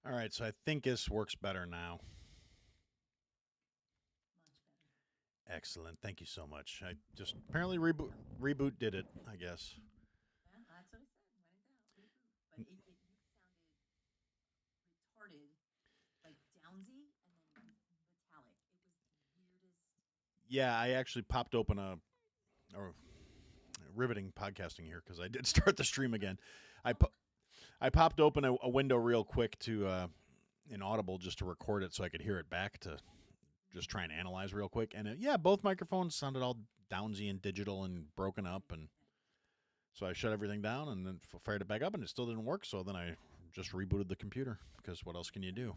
All right, so I think this works better now. Much better. Excellent. Thank you so much. I just apparently reboot did it, I guess. Yeah, that's what I said. When in doubt, reboot. But you sounded retarded, like Downsy, and then metallic. It was the weirdest. Yeah, I actually popped open a riveting podcasting here because I did start the stream again. I Oh, po- I popped open a window real quick to in Audible just to record it so I could hear it back to just try and analyze real quick. And yeah, both microphones sounded all downsy and digital and broken up, and so I shut everything down and then fired it back up, and it still didn't work. So then I just rebooted the computer because what else can you do?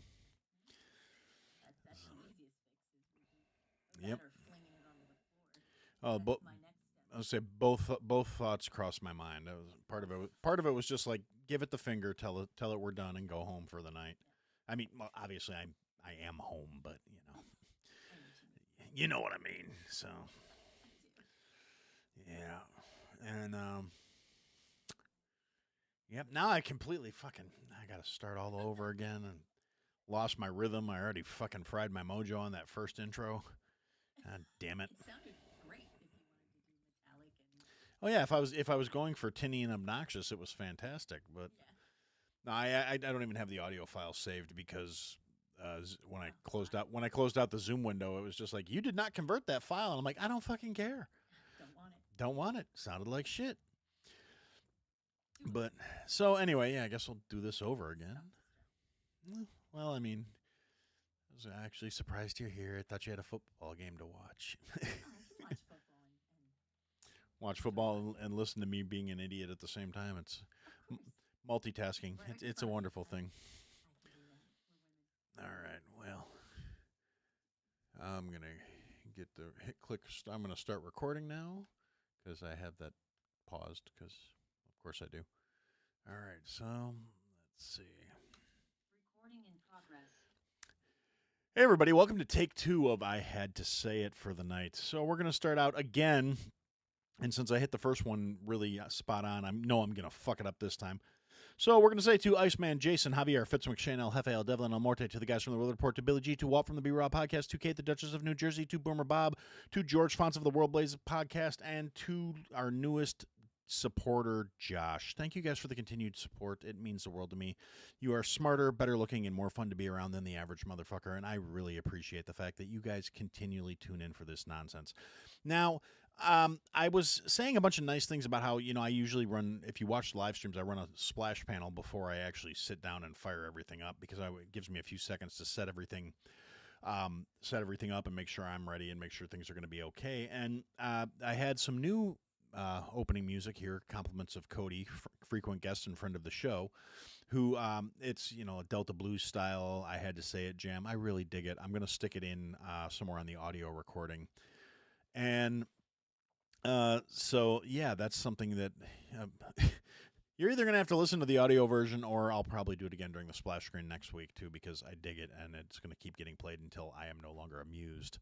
that's the easiest fix is reboot. Or Yep. that or flinging it onto the floor. Oh, That's but my next step. I would say both thoughts crossed my mind. That was part of Both. it. Part of it was just like give it the finger, tell it we're done, and go home for the night. Yeah, I mean, well, obviously I am home, but I know what you mean. you know what I mean. So I do. yeah, and yep. Now I completely fucking I got to start all over again and lost my rhythm. I already fucking fried my mojo on that first intro. God damn it. It sounded great if you wanted to do metallic and Oh yeah, if I was going for tinny and obnoxious, it was fantastic. But yeah. no, I don't even have the audio file saved because when I Oh, closed why? out when I closed out the Zoom window, it was just like you did not convert that file, and I'm like I don't fucking care, Don't want it. don't want it. Sounded like shit. Do But over. so anyway, yeah, I guess I'll do this over again. Stop this, Joe. Well, I mean, I was actually surprised you're here. I thought you had a football game to watch. Oh, I can watch football and Watch enjoy football life. and listen to me being an idiot at the same time. It's Of course. multitasking. Whatever you It's a find. wonderful thing. I can do that. We're women. All right. Well, I'm gonna get the hit click. I'm gonna start recording now because I have that paused because of course I do. All right. So let's see. Recording in progress. Hey everybody, welcome to take two of I Had to Say It for the Night. So we're gonna start out again, and since I hit the first one really spot on, I know I'm gonna fuck it up this time. So we're going to say to Iceman, Jason, Javier, Fitz McShane, El Jefe, El Devlin, El Morte, to the guys from the Weather Report, to Billy G, to Walt from the B-Raw Podcast, to Kate, the Duchess of New Jersey, to Boomer Bob, to George Fonts of the World Blaze Podcast, and to our newest supporter, Josh. Thank you guys for the continued support. It means the world to me. You are smarter, better looking, and more fun to be around than the average motherfucker, and I really appreciate the fact that you guys continually tune in for this nonsense. Now, I was saying a bunch of nice things about how I usually run. If you watch live streams, I run a splash panel before I actually sit down and fire everything up because it gives me a few seconds to set everything up and make sure I'm ready and make sure things are going to be okay. And I had some new opening music here, compliments of Cody, frequent guest and friend of the show, who it's a Delta blues style. I had to say it jam. I really dig it. I'm going to stick it in somewhere on the audio recording, and so yeah, that's something that uh, you're either gonna have to listen to the audio version, or I'll probably do it again during the splash screen next week too, because I dig it and it's gonna keep getting played until I am no longer amused,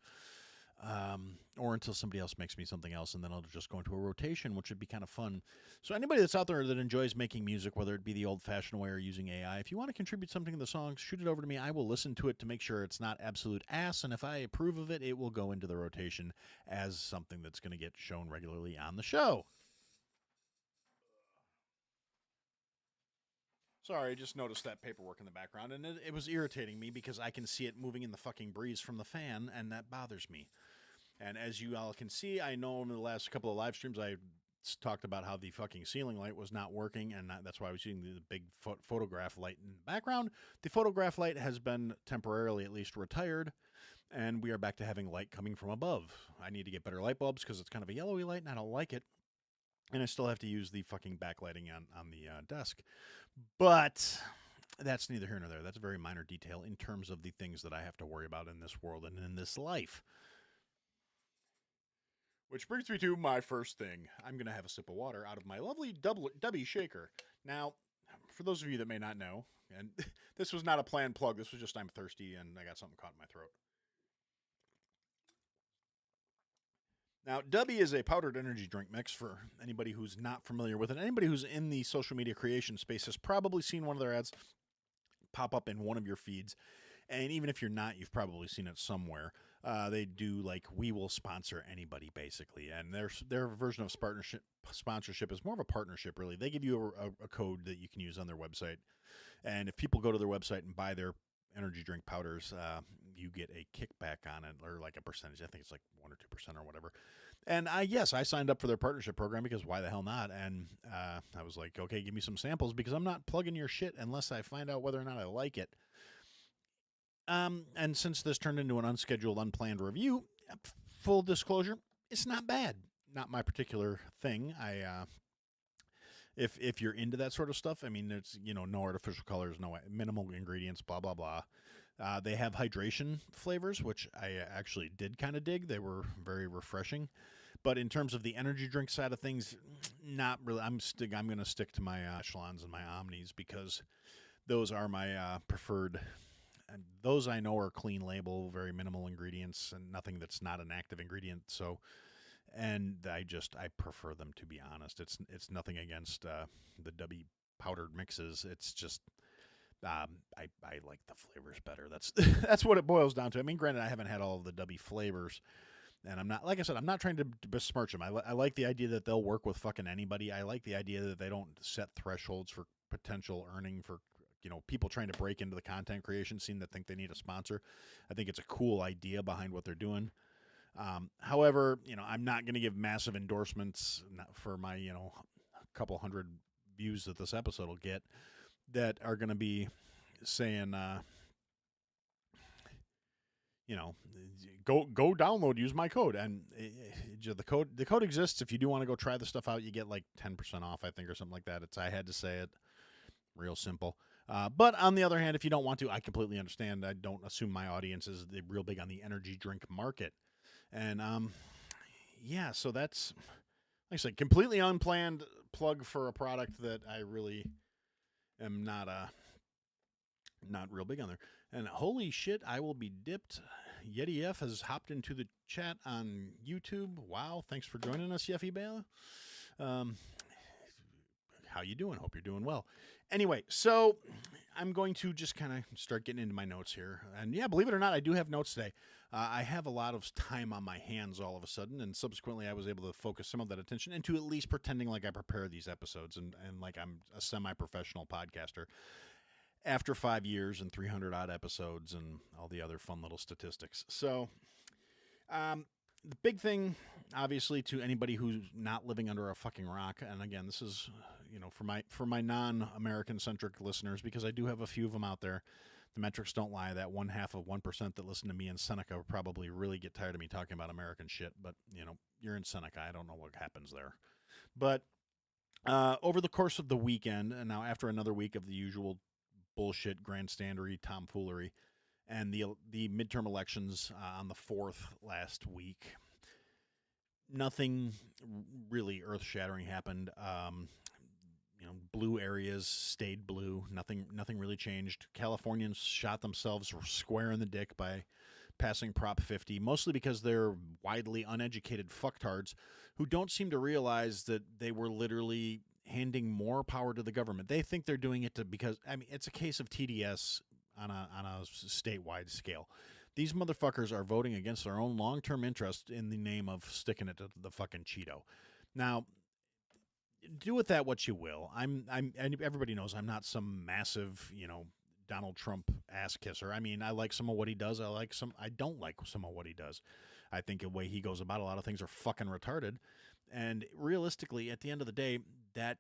or until somebody else makes me something else, and then I'll just go into a rotation, which would be kind of fun. So anybody that's out there that enjoys making music, whether it be the old-fashioned way or using AI, if you want to contribute something to the songs, shoot it over to me. I will listen to it to make sure it's not absolute ass, and if I approve of it, it will go into the rotation as something that's going to get shown regularly on the show. Sorry, I just noticed that paperwork in the background, and it was irritating me because I can see it moving in the fucking breeze from the fan, and that bothers me. And as you all can see, I know in the last couple of live streams I talked about how the fucking ceiling light was not working, and that's why I was using the big photograph light in the background. The photograph light has been temporarily at least retired, and we are back to having light coming from above. I need to get better light bulbs because it's kind of a yellowy light, and I don't like it. And I still have to use the fucking backlighting on the desk. But that's neither here nor there. That's a very minor detail in terms of the things that I have to worry about in this world and in this life. Which brings me to my first thing. I'm going to have a sip of water out of my lovely Dubby shaker. Now, for those of you that may not know, and this was not a planned plug, this was just I'm thirsty and I got something caught in my throat. Now, Dubby is a powdered energy drink mix for anybody who's not familiar with it. Anybody who's in the social media creation space has probably seen one of their ads pop up in one of your feeds. And even if you're not, you've probably seen it somewhere. They do like, we will sponsor anybody basically, and their version of sponsorship is more of a partnership. Really, they give you a code that you can use on their website, and if people go to their website and buy their energy drink powders, you get a kickback on it, or like a percentage. I think it's like 1 or 2% or whatever. And I signed up for their partnership program because why the hell not? And I was like, okay, give me some samples because I'm not plugging your shit unless I find out whether or not I like it. And since this turned into an unscheduled, unplanned review, full disclosure, it's not bad. Not my particular thing. If you're into that sort of stuff, I mean, there's no artificial colors, no minimal ingredients, blah blah blah. They have hydration flavors, which I actually did kind of dig. They were very refreshing. But in terms of the energy drink side of things, not really. I'm going to stick to my Echelons and my Omnis because those are my preferred. And those I know are clean label, very minimal ingredients, and nothing that's not an active ingredient. So, and I prefer them, to be honest. It's nothing against the Dubby powdered mixes. It's just I like the flavors better. That's that's what it boils down to. I mean, granted, I haven't had all of the Dubby flavors, and I'm not, like I said, I'm not trying to besmirch them. I like the idea that they'll work with fucking anybody. I like the idea that they don't set thresholds for potential earning for people trying to break into the content creation scene that think they need a sponsor. I think it's a cool idea behind what they're doing. However, I'm not going to give massive endorsements for my, couple hundred views that this episode will get that are going to be saying, go download, use my code. And the code exists. If you do want to go try the stuff out, you get like 10% off, I think, or something like that. I had to say it. Real simple. But on the other hand, if you don't want to, I completely understand. I don't assume my audience is real big on the energy drink market. And so that's, like I said, completely unplanned plug for a product that I really am not real big on there. And holy shit, I will be dipped. Yeti F has hopped into the chat on YouTube. Wow, thanks for joining us, Yeffy Bela. How you doing? Hope you're doing well. Anyway, so I'm going to just kind of start getting into my notes here. And yeah, believe it or not, I do have notes today. I have a lot of time on my hands all of a sudden, and subsequently I was able to focus some of that attention into at least pretending like I prepare these episodes and like I'm a semi-professional podcaster after 5 years and 300 odd episodes and all the other fun little statistics. So the big thing, obviously, to anybody who's not living under a fucking rock, and again, this is, for my non-American centric listeners, because I do have a few of them out there. The metrics don't lie. That 0.5% that listen to me in Seneca would probably really get tired of me talking about American shit. But you're in Seneca. I don't know what happens there. But over the course of the weekend, and now after another week of the usual bullshit, grandstandery, tomfoolery, and the midterm elections on the 4th last week, nothing really earth-shattering happened. Blue areas stayed blue. Nothing really changed. Californians shot themselves square in the dick by passing Prop 50, mostly because they're widely uneducated fucktards who don't seem to realize that they were literally handing more power to the government. They think they're doing it because it's a case of TDS on a statewide scale. These motherfuckers are voting against their own long-term interest in the name of sticking it to the fucking Cheeto. Now, do with that what you will. And everybody knows I'm not some massive, Donald Trump ass kisser. I mean, I like some of what he does. I don't like some of what he does. I think the way he goes about a lot of things are fucking retarded. And realistically, at the end of the day, that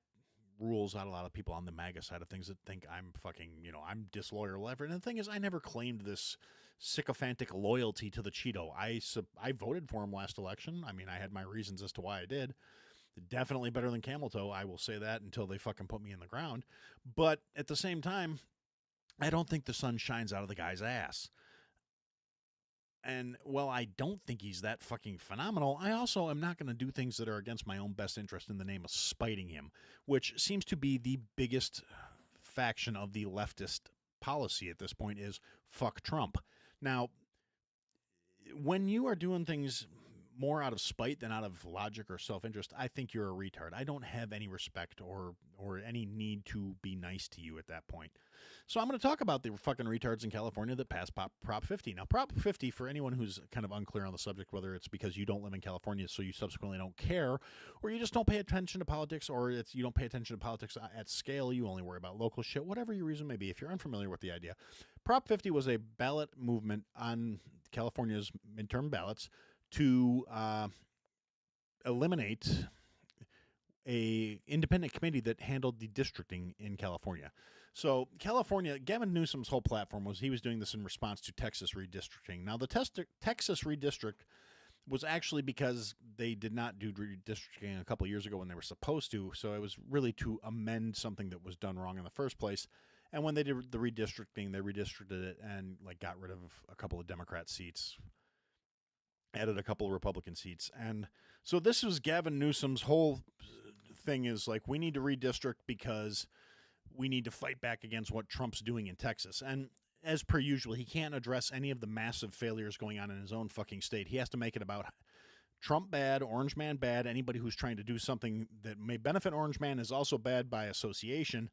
rules out a lot of people on the MAGA side of things that think I'm fucking, I'm disloyal. And the thing is, I never claimed this sycophantic loyalty to the Cheeto. I voted for him last election. I mean, I had my reasons as to why I did. Definitely better than Camel Toe. I will say that until they fucking put me in the ground. But at the same time, I don't think the sun shines out of the guy's ass. And while I don't think he's that fucking phenomenal, I also am not going to do things that are against my own best interest in the name of spiting him, which seems to be the biggest faction of the leftist policy at this point is fuck Trump. Now, when you are doing things more out of spite than out of logic or self-interest, I think you're a retard. I don't have any respect or any need to be nice to you at that point. So I'm going to talk about the fucking retards in California that passed Prop 50. Now, Prop 50, for anyone who's kind of unclear on the subject, whether it's because you don't live in California, so you subsequently don't care, or you just don't pay attention to politics, or you don't pay attention to politics at scale, you only worry about local shit, whatever your reason may be, if you're unfamiliar with the idea. Prop 50 was a ballot movement on California's midterm ballots to eliminate a independent committee that handled the districting in California. So California, Gavin Newsom's whole platform was he was doing this in response to Texas redistricting. Now the Texas redistrict was actually because they did not do redistricting a couple of years ago when they were supposed to. So it was really to amend something that was done wrong in the first place. And when they did the redistricting, they redistricted it and like got rid of a couple of Democrat seats, added a couple of Republican seats. And so this was Gavin Newsom's whole thing is like, we need to redistrict because we need to fight back against what Trump's doing in Texas. And as per usual, he can't address any of the massive failures going on in his own fucking state. He has to make it about Trump bad, Orange Man bad. Anybody who's trying to do something that may benefit Orange Man is also bad by association.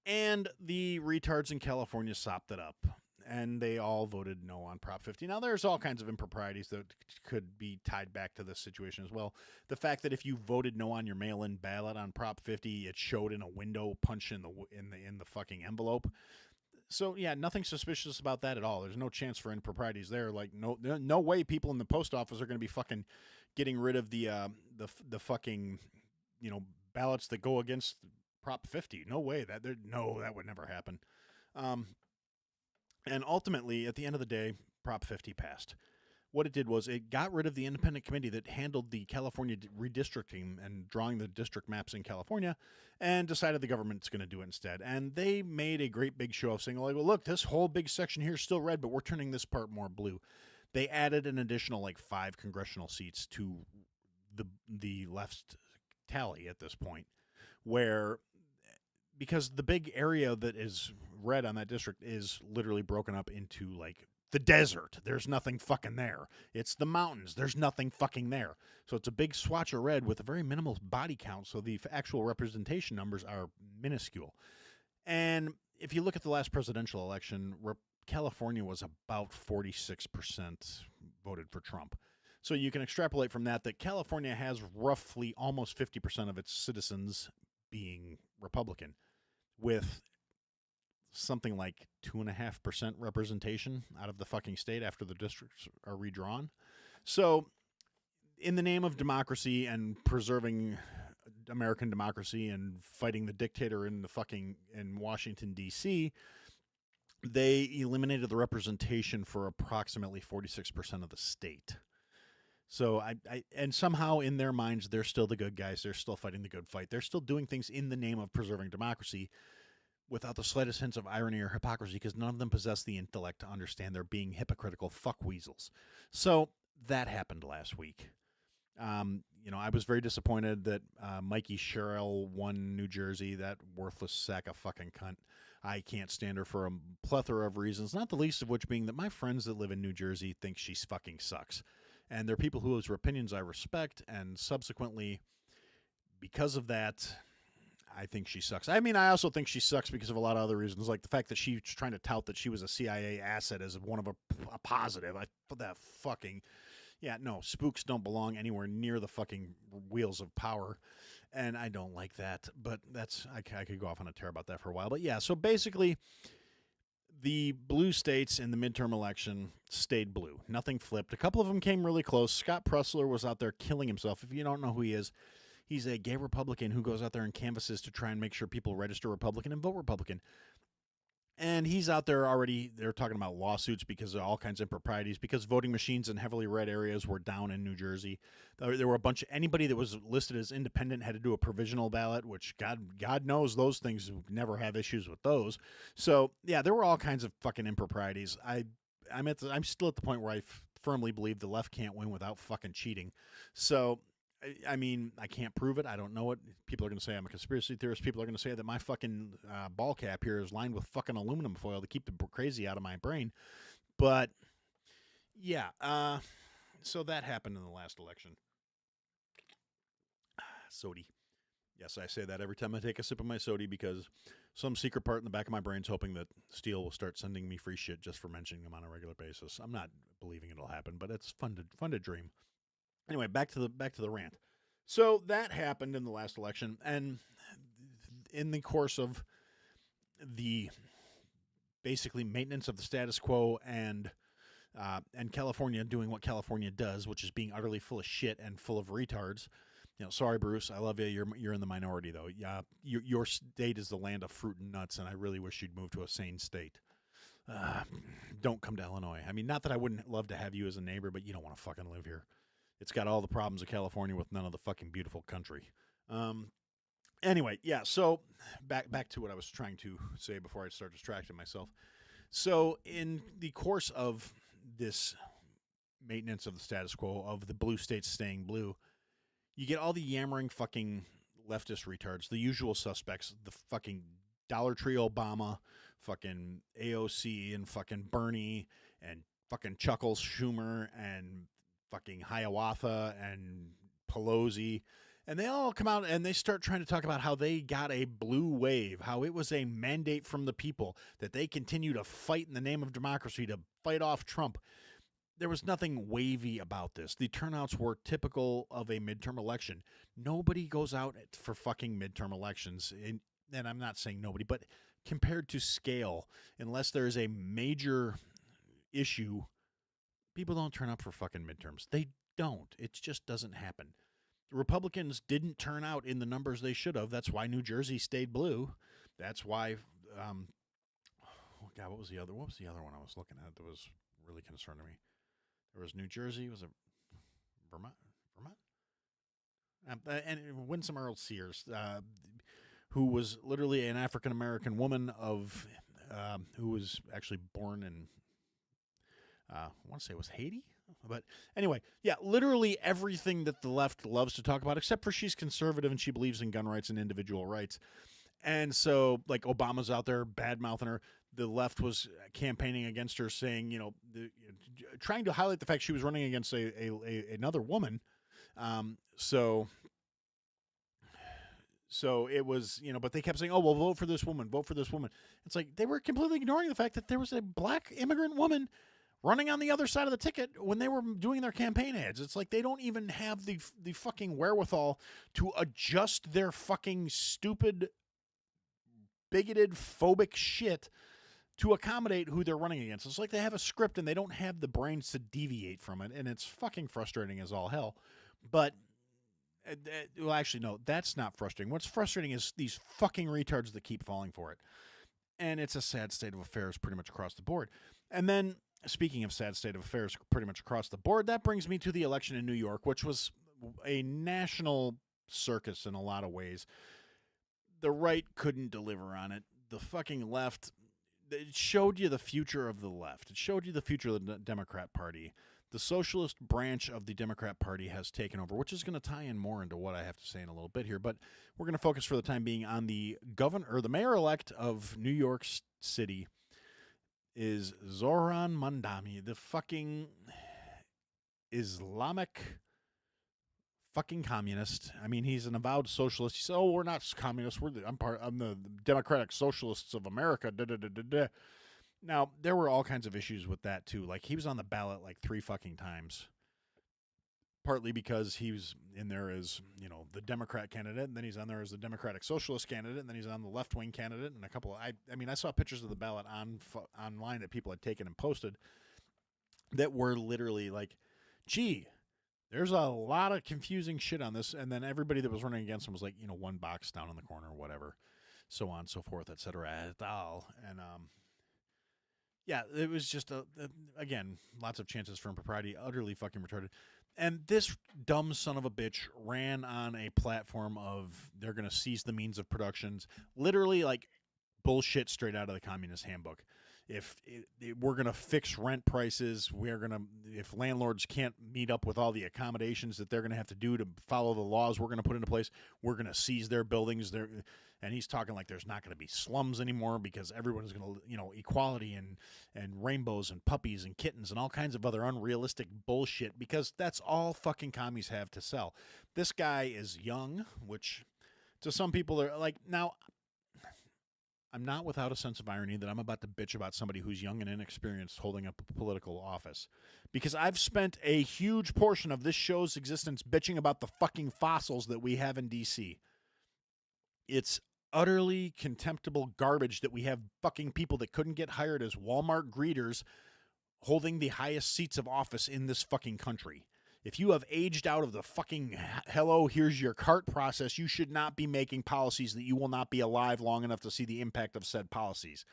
And the retards in California sopped it up. And they all voted no on Prop 50. Now, there's all kinds of improprieties that could be tied back to this situation as well. The fact that if you voted no on your mail-in ballot on Prop 50, it showed in a window punch in the fucking envelope. So yeah, nothing suspicious about that at all. There's no chance for improprieties there. Like no way people in the post office are going to be fucking getting rid of the fucking ballots that go against Prop 50. No way. That would never happen. And ultimately, at the end of the day, Prop 50 passed. What it did was it got rid of the independent committee that handled the California redistricting and drawing the district maps in California and decided the government's going to do it instead. And they made a great big show of saying, like, well, look, this whole big section here is still red, but we're turning this part more blue. They added an additional 5 congressional seats to the left tally at this point, where because the big area that is red on that district is literally broken up into the desert. There's nothing fucking there. It's the mountains. There's nothing fucking there. So it's a big swatch of red with a very minimal body count. So the actual representation numbers are minuscule. And if you look at the last presidential election, California was about 46% voted for Trump. So you can extrapolate from that California has roughly almost 50% of its citizens being Republican, with something like 2.5% representation out of the fucking state after the districts are redrawn. So in the name of democracy and preserving American democracy and fighting the dictator in Washington, D.C., they eliminated the representation for approximately 46% of the state. So and somehow in their minds, they're still the good guys. They're still fighting the good fight. They're still doing things in the name of preserving democracy without the slightest hint of irony or hypocrisy, because none of them possess the intellect to understand they're being hypocritical fuckweasels. So that happened last week. I was very disappointed that Mikey Sherrill won New Jersey, that worthless sack of fucking cunt. I can't stand her for a plethora of reasons, not the least of which being that my friends that live in New Jersey think she fucking sucks. And they're people whose opinions I respect, and subsequently, because of that, I think she sucks. I mean, I also think she sucks because of a lot of other reasons, like the fact that she's trying to tout that she was a CIA asset as one of a positive. I put that fucking... Yeah, no, spooks don't belong anywhere near the fucking wheels of power, and I don't like that. But I could go off on a tear about that for a while. But yeah, so basically, the blue states in the midterm election stayed blue. Nothing flipped. A couple of them came really close. Scott Pressler was out there killing himself. If you don't know who he is, he's a gay Republican who goes out there and canvasses to try and make sure people register Republican and vote Republican. And he's out there already. They're talking about lawsuits because of all kinds of improprieties, because voting machines in heavily red areas were down in New Jersey. There were a bunch of anybody that was listed as independent had to do a provisional ballot, which God knows those things never have issues with those. So yeah, there were all kinds of fucking improprieties. I'm still at the point where I firmly believe the left can't win without fucking cheating. So I mean, I can't prove it. I don't know it. People are going to say I'm a conspiracy theorist. People are going to say that my fucking ball cap here is lined with fucking aluminum foil to keep the crazy out of my brain. But, yeah, So that happened in the last election. Sody. Yes, I say that every time I take a sip of my sody because some secret part in the back of my brain's hoping that Steele will start sending me free shit just for mentioning them on a regular basis. I'm not believing it'll happen, but it's fun to dream. Anyway, back to the rant. So that happened in the last election, and in the course of the basically maintenance of the status quo and California doing what California does, which is being utterly full of shit and full of retards. Sorry, Bruce, I love you. You're in the minority though. Yeah, your state is the land of fruit and nuts, and I really wish you'd move to a sane state. Don't come to Illinois. I mean, not that I wouldn't love to have you as a neighbor, but you don't want to fucking live here. It's got all the problems of California with none of the fucking beautiful country. Anyway, yeah. So back to what I was trying to say before I start distracting myself. So in the course of this maintenance of the status quo of the blue states staying blue, you get all the yammering fucking leftist retards, the usual suspects, the fucking Dollar Tree Obama, fucking AOC, and fucking Bernie, and fucking Chuckles Schumer, and fucking Hiawatha, and Pelosi. And they all come out and they start trying to talk about how they got a blue wave, how it was a mandate from the people, that they continue to fight in the name of democracy to fight off Trump. There was nothing wavy about this. The turnouts were typical of a midterm election. Nobody goes out for fucking midterm elections. And I'm not saying nobody, but compared to scale, unless there is a major issue, people don't turn up for fucking midterms. They don't. It just doesn't happen. The Republicans didn't turn out in the numbers they should have. That's why New Jersey stayed blue. That's why, God, what was the other one I was looking at that was really concerning me? There was New Jersey. Was it Vermont? And Winsome Earl Sears, who was literally an African-American woman who was actually born in, I want to say it was Haiti. But anyway, yeah, literally everything that the left loves to talk about, except for she's conservative and she believes in gun rights and individual rights. And so, like, Obama's out there bad-mouthing her. The left was campaigning against her, saying, trying to highlight the fact she was running against another woman. So it was, but they kept saying, oh, well, vote for this woman. It's like they were completely ignoring the fact that there was a black immigrant woman running on the other side of the ticket when they were doing their campaign ads. It's like they don't even have the fucking wherewithal to adjust their fucking stupid, bigoted, phobic shit to accommodate who they're running against. It's like they have a script and they don't have the brains to deviate from it, and it's fucking frustrating as all hell. But, well, actually, no, that's not frustrating. What's frustrating is these fucking retards that keep falling for it. And it's a sad state of affairs pretty much across the board. And then, speaking of sad state of affairs pretty much across the board, that brings me to the election in New York, which was a national circus in a lot of ways. The right couldn't deliver on it. The fucking left, it showed you the future of the left. It showed you the future of the Democrat Party. The socialist branch of the Democrat Party has taken over, which is going to tie in more into what I have to say in a little bit here. But we're going to focus for the time being on the mayor-elect of New York City is Zohran Mamdani, the fucking Islamic fucking communist. I mean, he's an avowed socialist. He said, "Oh, we're not communists. I'm the Democratic Socialists of America." Da, da, da, da, da. Now, there were all kinds of issues with that too. Like, he was on the ballot like 3 fucking times. Partly because he was in there as, the Democrat candidate, and then he's on there as the Democratic Socialist candidate, and then he's on the left-wing candidate, and a couple of, I saw pictures of the ballot online that people had taken and posted that were literally like, gee, there's a lot of confusing shit on this, and then everybody that was running against him was like, one box down in the corner or whatever, so on, so forth, et cetera, et al. And, yeah, it was just, again, lots of chances for impropriety, utterly fucking retarded. And this dumb son of a bitch ran on a platform of they're going to seize the means of productions, literally like bullshit straight out of the Communist Handbook. we're going to fix rent prices, if landlords can't meet up with all the accommodations that they're going to have to do to follow the laws we're going to put into place, we're going to seize their buildings. And he's talking like there's not going to be slums anymore because everyone's going to, equality and rainbows and puppies and kittens and all kinds of other unrealistic bullshit, because that's all fucking commies have to sell. This guy is young, which to some people are like, now, I'm not without a sense of irony that I'm about to bitch about somebody who's young and inexperienced holding up a political office, because I've spent a huge portion of this show's existence bitching about the fucking fossils that we have in D.C. It's utterly contemptible garbage that we have fucking people that couldn't get hired as Walmart greeters holding the highest seats of office in this fucking country. If you have aged out of the fucking hello, here's your cart process, you should not be making policies that you will not be alive long enough to see the impact of said policies.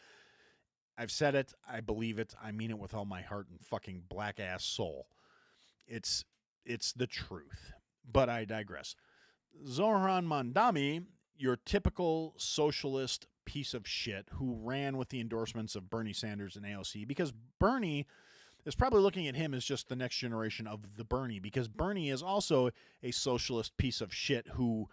I've said it. I believe it. I mean it with all my heart and fucking black ass soul. It's the truth. But I digress. Zohran Mamdani, your typical socialist piece of shit who ran with the endorsements of Bernie Sanders and AOC, because Bernie is probably looking at him as just the next generation of the Bernie, because Bernie is also a socialist piece of shit who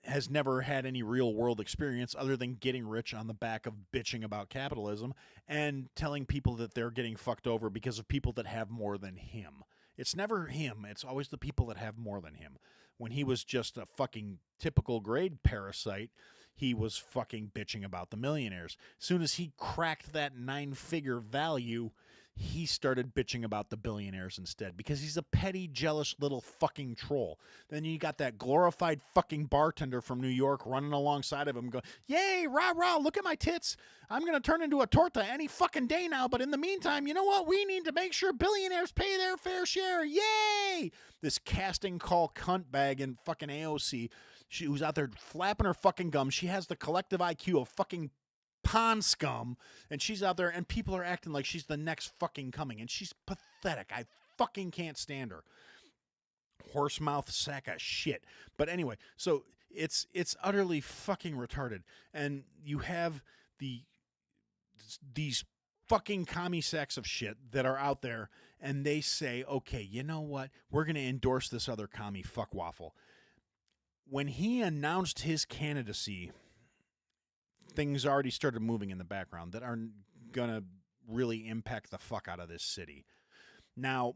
has never had any real world experience other than getting rich on the back of bitching about capitalism and telling people that they're getting fucked over because of people that have more than him. It's never him. It's always the people that have more than him. When he was just a fucking typical grade parasite, he was fucking bitching about the millionaires. As soon as he cracked that 9-figure value, he started bitching about the billionaires instead, because he's a petty, jealous little fucking troll. Then you got that glorified fucking bartender from New York running alongside of him going, yay, rah, rah, look at my tits. I'm going to turn into a torta any fucking day now, but in the meantime, you know what? We need to make sure billionaires pay their fair share. Yay! This casting call cunt bag in fucking AOC, who's out there flapping her fucking gums. She has the collective IQ of fucking pond scum, and she's out there, and people are acting like she's the next fucking coming, and she's pathetic. I fucking can't stand her. Horsemouth sack of shit. But anyway, so it's utterly fucking retarded, and you have these fucking commie sacks of shit that are out there, and they say, okay, you know what? We're going to endorse this other commie fuckwaffle. When he announced his candidacy, things already started moving in the background that are going to really impact the fuck out of this city. Now,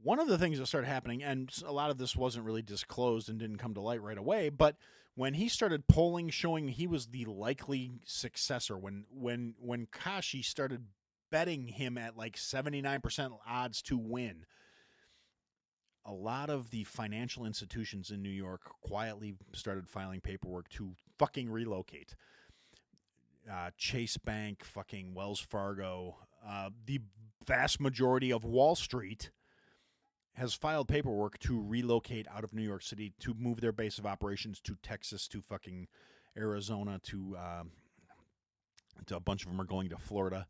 one of the things that started happening, and a lot of this wasn't really disclosed and didn't come to light right away, but when he started polling showing he was the likely successor, when Kashi started betting him at like 79% odds to win, a lot of the financial institutions in New York quietly started filing paperwork to fucking relocate. Chase Bank, fucking Wells Fargo, the vast majority of Wall Street has filed paperwork to relocate out of New York City, to move their base of operations to Texas, to fucking Arizona, to a bunch of them are going to Florida.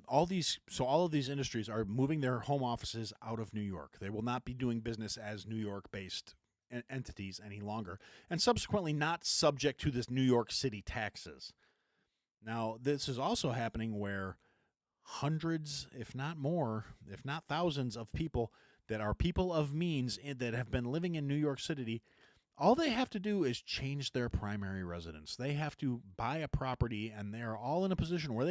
All of these industries are moving their home offices out of New York. They will not be doing business as New York-based entities any longer, and subsequently not subject to this New York City taxes. Now, this is also happening where hundreds, if not more, if not thousands of people that are people of means that have been living in New York City, all they have to do is change their primary residence. They have to buy a property, and they're all in a position where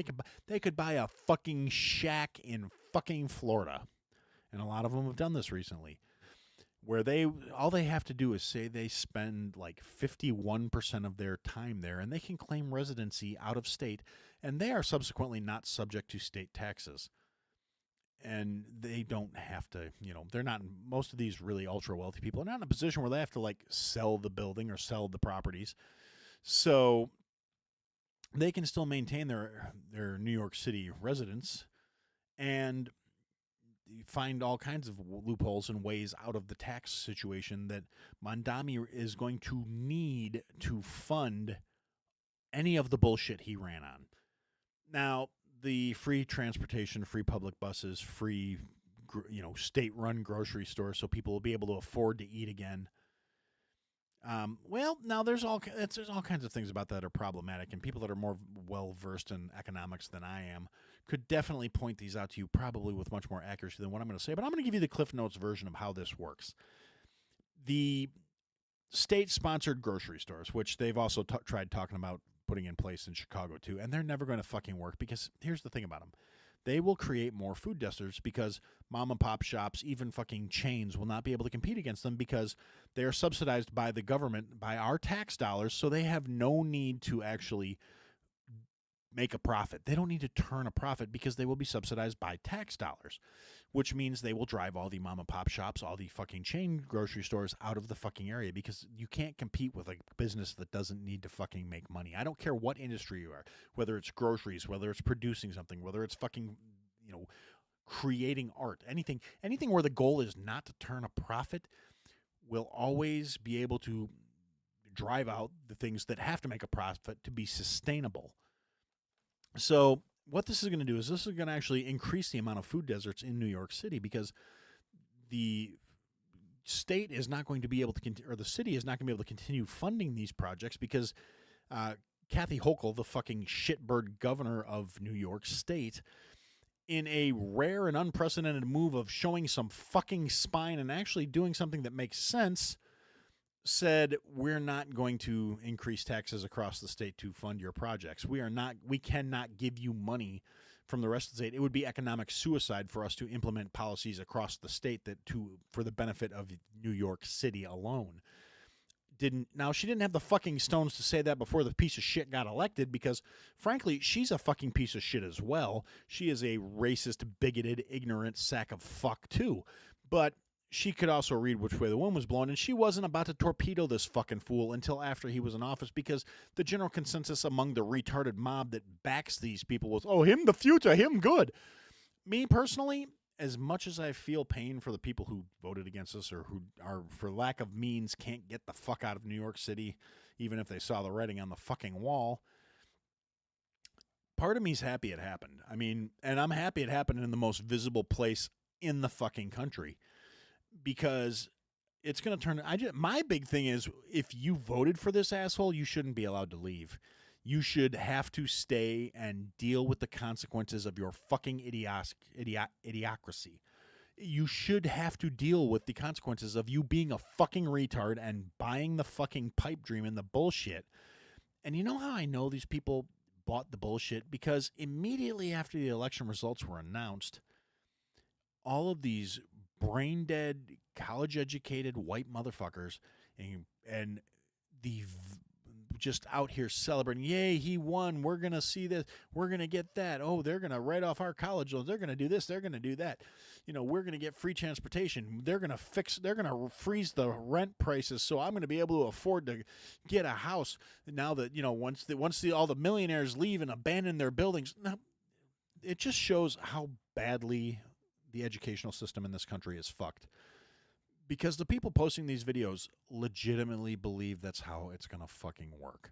they could buy a fucking shack in fucking Florida. And a lot of them have done this recently, where all they have to do is say they spend like 51% of their time there, and they can claim residency out of state, and they are subsequently not subject to state taxes. And they don't have to, they're not, most of these really ultra wealthy people are not in a position where they have to like sell the building or sell the properties. So they can still maintain their New York City residence and find all kinds of loopholes and ways out of the tax situation that Mamdani is going to need to fund any of the bullshit he ran on. Now, the free transportation, free public buses, free, state-run grocery stores so people will be able to afford to eat again. Well, now there's all kinds of things about that are problematic, and people that are more well versed in economics than I am could definitely point these out to you, probably with much more accuracy than what I'm going to say. But I'm going to give you the Cliff Notes version of how this works. The state-sponsored grocery stores, which they've also tried talking about putting in place in Chicago too, and they're never going to fucking work because here's the thing about them. They will create more food deserts because mom and pop shops, even fucking chains, will not be able to compete against them because they are subsidized by the government, by our tax dollars, so they have no need to actually make a profit. They don't need to turn a profit because they will be subsidized by tax dollars, which means they will drive all the mom and pop shops, all the fucking chain grocery stores out of the fucking area because you can't compete with a business that doesn't need to fucking make money. I don't care what industry you are, whether it's groceries, whether it's producing something, whether it's fucking, creating art, anything where the goal is not to turn a profit will always be able to drive out the things that have to make a profit to be sustainable. So what this is going to do is this is going to actually increase the amount of food deserts in New York City because the state is not going to be able to or the city is not going to be able to continue funding these projects because Kathy Hochul, the fucking shitbird governor of New York State, in a rare and unprecedented move of showing some fucking spine and actually doing something that makes sense, said we're not going to increase taxes across the state to fund your projects. We cannot give you money from the rest of the state. It would be economic suicide for us to implement policies across the state for the benefit of New York City alone. She didn't have the fucking stones to say that before the piece of shit got elected because, frankly, she's a fucking piece of shit as well. She is a racist, bigoted, ignorant sack of fuck too. But she could also read which way the wind was blowing, and she wasn't about to torpedo this fucking fool until after he was in office because the general consensus among the retarded mob that backs these people was, oh, him the future, him good. Me personally, as much as I feel pain for the people who voted against us or who are, for lack of means, can't get the fuck out of New York City, even if they saw the writing on the fucking wall, part of me's happy it happened. I mean, and I'm happy it happened in the most visible place in the fucking country because it's going to turn. My big thing is if you voted for this asshole, you shouldn't be allowed to leave. You should have to stay and deal with the consequences of your fucking idiocracy. You should have to deal with the consequences of you being a fucking retard and buying the fucking pipe dream and the bullshit. And you know how I know these people bought the bullshit? Because immediately after the election results were announced, all of these brain-dead, college-educated white motherfuckers and the just out here celebrating, yay, he won, we're going to see this, we're going to get that, oh, they're going to write off our college loans, they're going to do this, they're going to do that, we're going to get free transportation, they're going to freeze the rent prices so I'm going to be able to afford to get a house now that, once all the millionaires leave and abandon their buildings. Now, it just shows how badly the educational system in this country is fucked. Because the people posting these videos legitimately believe that's how it's going to fucking work.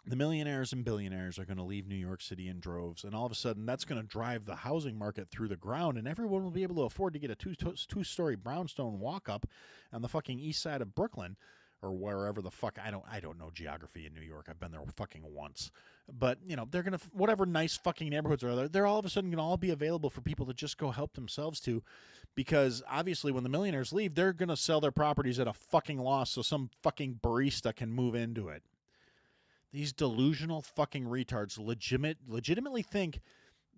The millionaires and billionaires are going to leave New York City in droves, and all of a sudden that's going to drive the housing market through the ground, and everyone will be able to afford to get a two-story brownstone walk-up on the fucking east side of Brooklyn, or wherever the fuck. I don't know geography in New York. I've been there fucking once. But, they're going to, whatever nice fucking neighborhoods are there, they're all of a sudden going to all be available for people to just go help themselves to. Because obviously when the millionaires leave, they're going to sell their properties at a fucking loss so some fucking barista can move into it. These delusional fucking retards legitimately think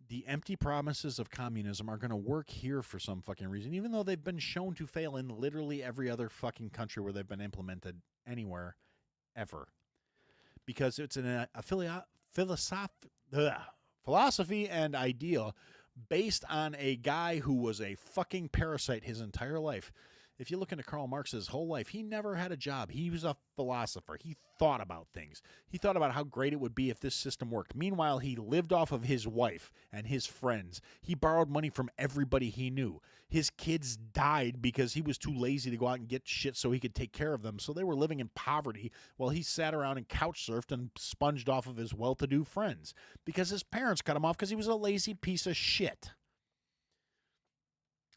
the empty promises of communism are going to work here for some fucking reason, even though they've been shown to fail in literally every other fucking country where they've been implemented anywhere ever. Because it's a philosophy and ideal based on a guy who was a fucking parasite his entire life. If you look into Karl Marx's whole life, he never had a job. He was a philosopher. He thought about things. He thought about how great it would be if this system worked. Meanwhile, he lived off of his wife and his friends. He borrowed money from everybody he knew. His kids died because he was too lazy to go out and get shit so he could take care of them. So they were living in poverty while he sat around and couch surfed and sponged off of his well-to-do friends because his parents cut him off because he was a lazy piece of shit.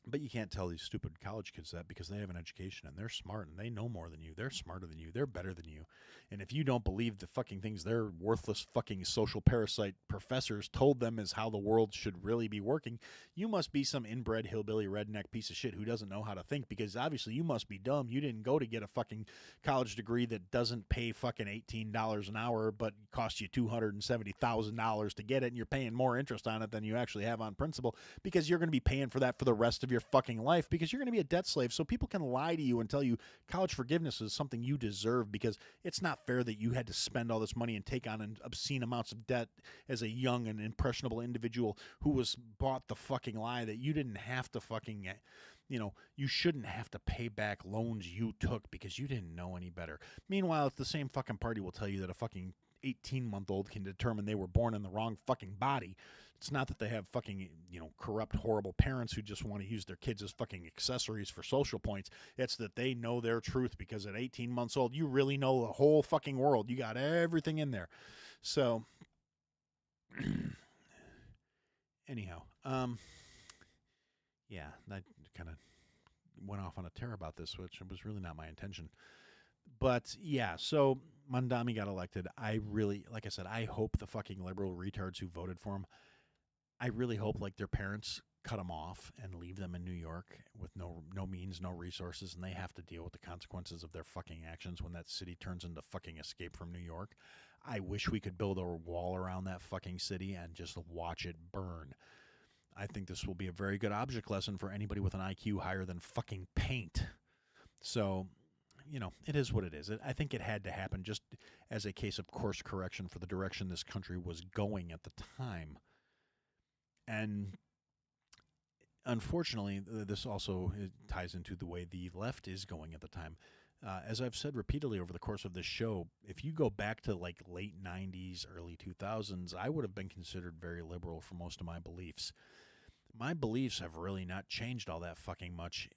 But you can't tell these stupid college kids that because they have an education and they're smart and they know more than you. They're smarter than you. They're better than you. And if you don't believe the fucking things their worthless fucking social parasite professors told them is how the world should really be working, you must be some inbred hillbilly redneck piece of shit who doesn't know how to think, because obviously you must be dumb. You didn't go to get a fucking college degree that doesn't pay fucking $18 an hour but costs you $270,000 to get it, and you're paying more interest on it than you actually have on principal, because you're going to be paying for that for the rest of your fucking life, because you're going to be a debt slave. So people can lie to you and tell you college forgiveness is something you deserve, because it's not fair that you had to spend all this money and take on an obscene amounts of debt as a young and impressionable individual who was bought the fucking lie that you didn't have to fucking, you shouldn't have to pay back loans you took because you didn't know any better. Meanwhile, the same fucking party will tell you that a fucking 18-month-old can determine they were born in the wrong fucking body. It's not that they have fucking, corrupt, horrible parents who just want to use their kids as fucking accessories for social points. It's that they know their truth, because at 18 months old, you really know the whole fucking world. You got everything in there. So, anyhow, yeah, that kind of went off on a tear about this, which was really not my intention. But yeah, so Mamdani got elected. I really, like I said, I hope the fucking liberal retards who voted for him, I really hope like their parents cut them off and leave them in New York with no means, no resources, and they have to deal with the consequences of their fucking actions when that city turns into fucking Escape from New York. I wish we could build a wall around that fucking city and just watch it burn. I think this will be a very good object lesson for anybody with an IQ higher than fucking paint. So, it is what it is. I think it had to happen just as a case of course correction for the direction this country was going at the time. And unfortunately, this also ties into the way the left is going at the time. As I've said repeatedly over the course of this show, if you go back to like late 90s, early 2000s, I would have been considered very liberal for most of my beliefs. My beliefs have really not changed all that fucking much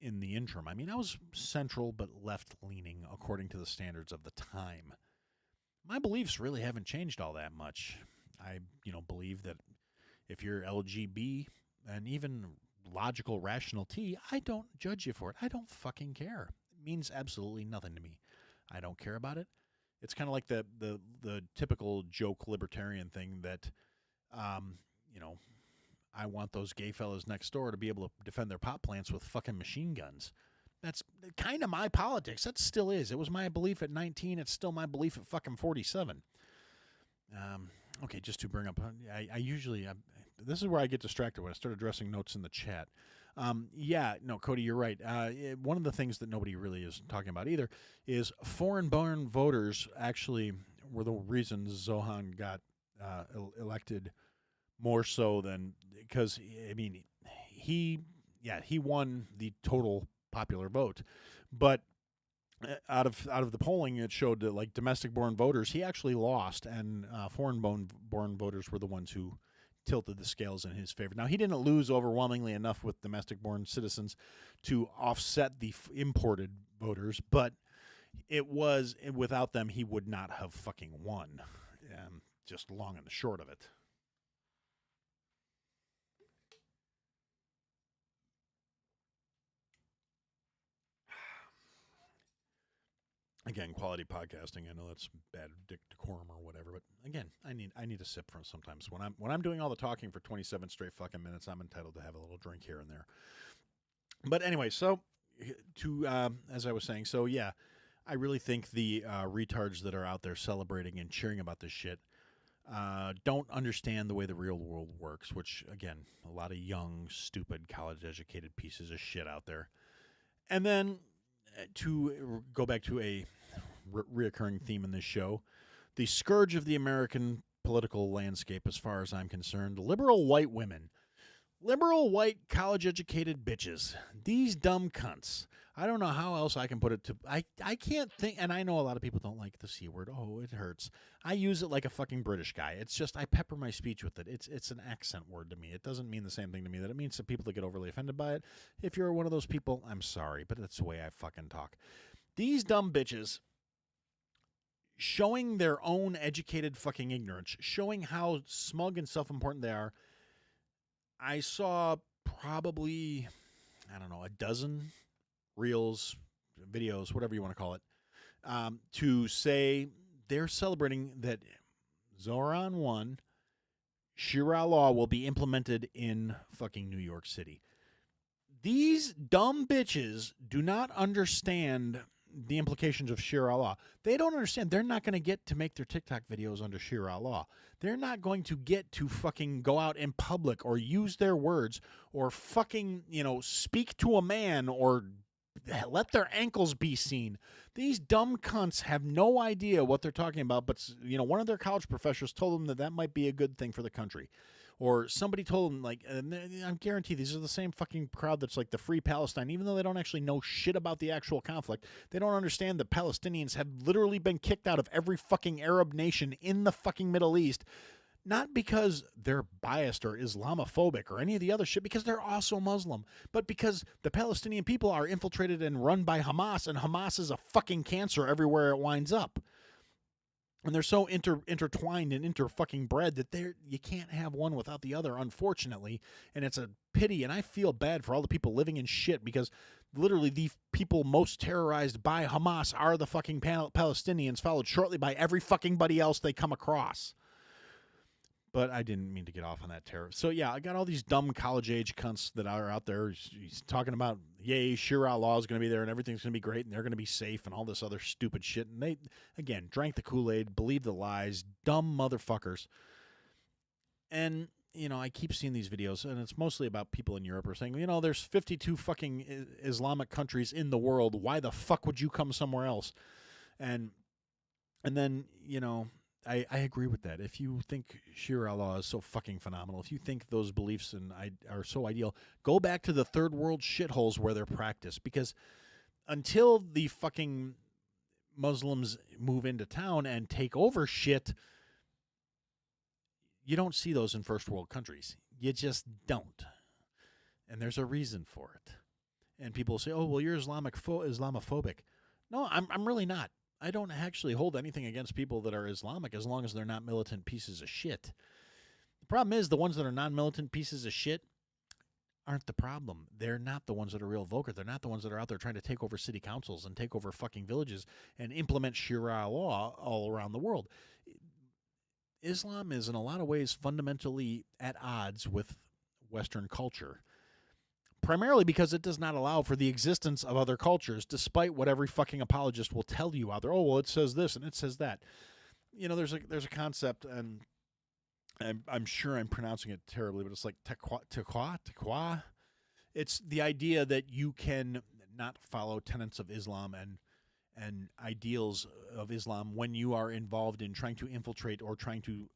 in the interim. I mean, I was central but left-leaning according to the standards of the time. My beliefs really haven't changed all that much. I, believe that if you're LGB and even logical, rational T, I don't judge you for it. I don't fucking care. It means absolutely nothing to me. I don't care about it. It's kind of like the typical joke libertarian thing that, I want those gay fellas next door to be able to defend their pot plants with fucking machine guns. That's kind of my politics. That still is. It was my belief at 19. It's still my belief at fucking 47. Okay, just to bring up, I usually, this is where I get distracted when I start addressing notes in the chat. Cody, you're right. One of the things that nobody really is talking about either is foreign-born voters actually were the reason Zohan got elected more so than, because, I mean, he won the total popular vote, but out of the polling, it showed that like domestic-born voters, he actually lost, and foreign-born voters were the ones who tilted the scales in his favor. Now, he didn't lose overwhelmingly enough with domestic-born citizens to offset the imported voters, but it was, without them, he would not have fucking won. Just long and the short of it. Again, quality podcasting. I know that's bad decorum or whatever, but again, I need a sip from sometimes. When I'm doing all the talking for 27 straight fucking minutes, I'm entitled to have a little drink here and there. But anyway, so as I was saying, so yeah, I really think the retards that are out there celebrating and cheering about this shit don't understand the way the real world works, which, again, a lot of young, stupid, college-educated pieces of shit out there. And then to go back to a reoccurring theme in this show, the scourge of the American political landscape, as far as I'm concerned, liberal white women. Liberal white college-educated bitches. These dumb cunts. I don't know how else I can put it to... I can't think... And I know a lot of people don't like the C word. Oh, it hurts. I use it like a fucking British guy. It's just I pepper my speech with it. It's an accent word to me. It doesn't mean the same thing to me that it means to people that get overly offended by it. If you're one of those people, I'm sorry, but that's the way I fucking talk. These dumb bitches showing their own educated fucking ignorance, showing how smug and self-important they are. I saw probably I don't know, a dozen reels, videos, whatever you want to call it, to say they're celebrating that Zoran won. Shira law will be implemented in fucking New York City. These dumb bitches do not understand the implications of Shira law. They don't understand. They're not going to get to make their TikTok videos under Shira law. They're not going to get to fucking go out in public or use their words or fucking, speak to a man or let their ankles be seen. These dumb cunts have no idea what they're talking about, but one of their college professors told them that might be a good thing for the country. Or somebody told them, like, I'm guaranteed these are the same fucking crowd that's like the Free Palestine, even though they don't actually know shit about the actual conflict. They don't understand that Palestinians have literally been kicked out of every fucking Arab nation in the fucking Middle East. Not because they're biased or Islamophobic or any of the other shit, because they're also Muslim, but because the Palestinian people are infiltrated and run by Hamas, and Hamas is a fucking cancer everywhere it winds up. And they're so intertwined and fucking bred that you can't have one without the other, unfortunately. And it's a pity, and I feel bad for all the people living in shit, because literally the people most terrorized by Hamas are the fucking Palestinians, followed shortly by every fucking buddy else they come across. But I didn't mean to get off on that terror. So, yeah, I got all these dumb college-age cunts that are out there. He's talking about, yay, Shira law is going to be there and everything's going to be great and they're going to be safe and all this other stupid shit. And they, again, drank the Kool-Aid, believed the lies, dumb motherfuckers. And, I keep seeing these videos, and it's mostly about people in Europe who are saying, there's 52 fucking Islamic countries in the world. Why the fuck would you come somewhere else? And then, I agree with that. If you think Shira law is so fucking phenomenal, if you think those beliefs are so ideal, go back to the third world shitholes where they're practiced. Because until the fucking Muslims move into town and take over shit, you don't see those in first world countries. You just don't. And there's a reason for it. And people say, oh, well, you're Islamophobic. No, I'm really not. I don't actually hold anything against people that are Islamic as long as they're not militant pieces of shit. The problem is the ones that are non-militant pieces of shit aren't the problem. They're not the ones that are real vocal. They're not the ones that are out there trying to take over city councils and take over fucking villages and implement Sharia law all around the world. Islam is in a lot of ways fundamentally at odds with Western culture. Primarily because it does not allow for the existence of other cultures, despite what every fucking apologist will tell you out there. Oh, well, it says this and it says that. There's a concept, and I'm sure I'm pronouncing it terribly, but it's like taqwa. It's the idea that you can not follow tenets of Islam and ideals of Islam when you are involved in trying to infiltrate or trying to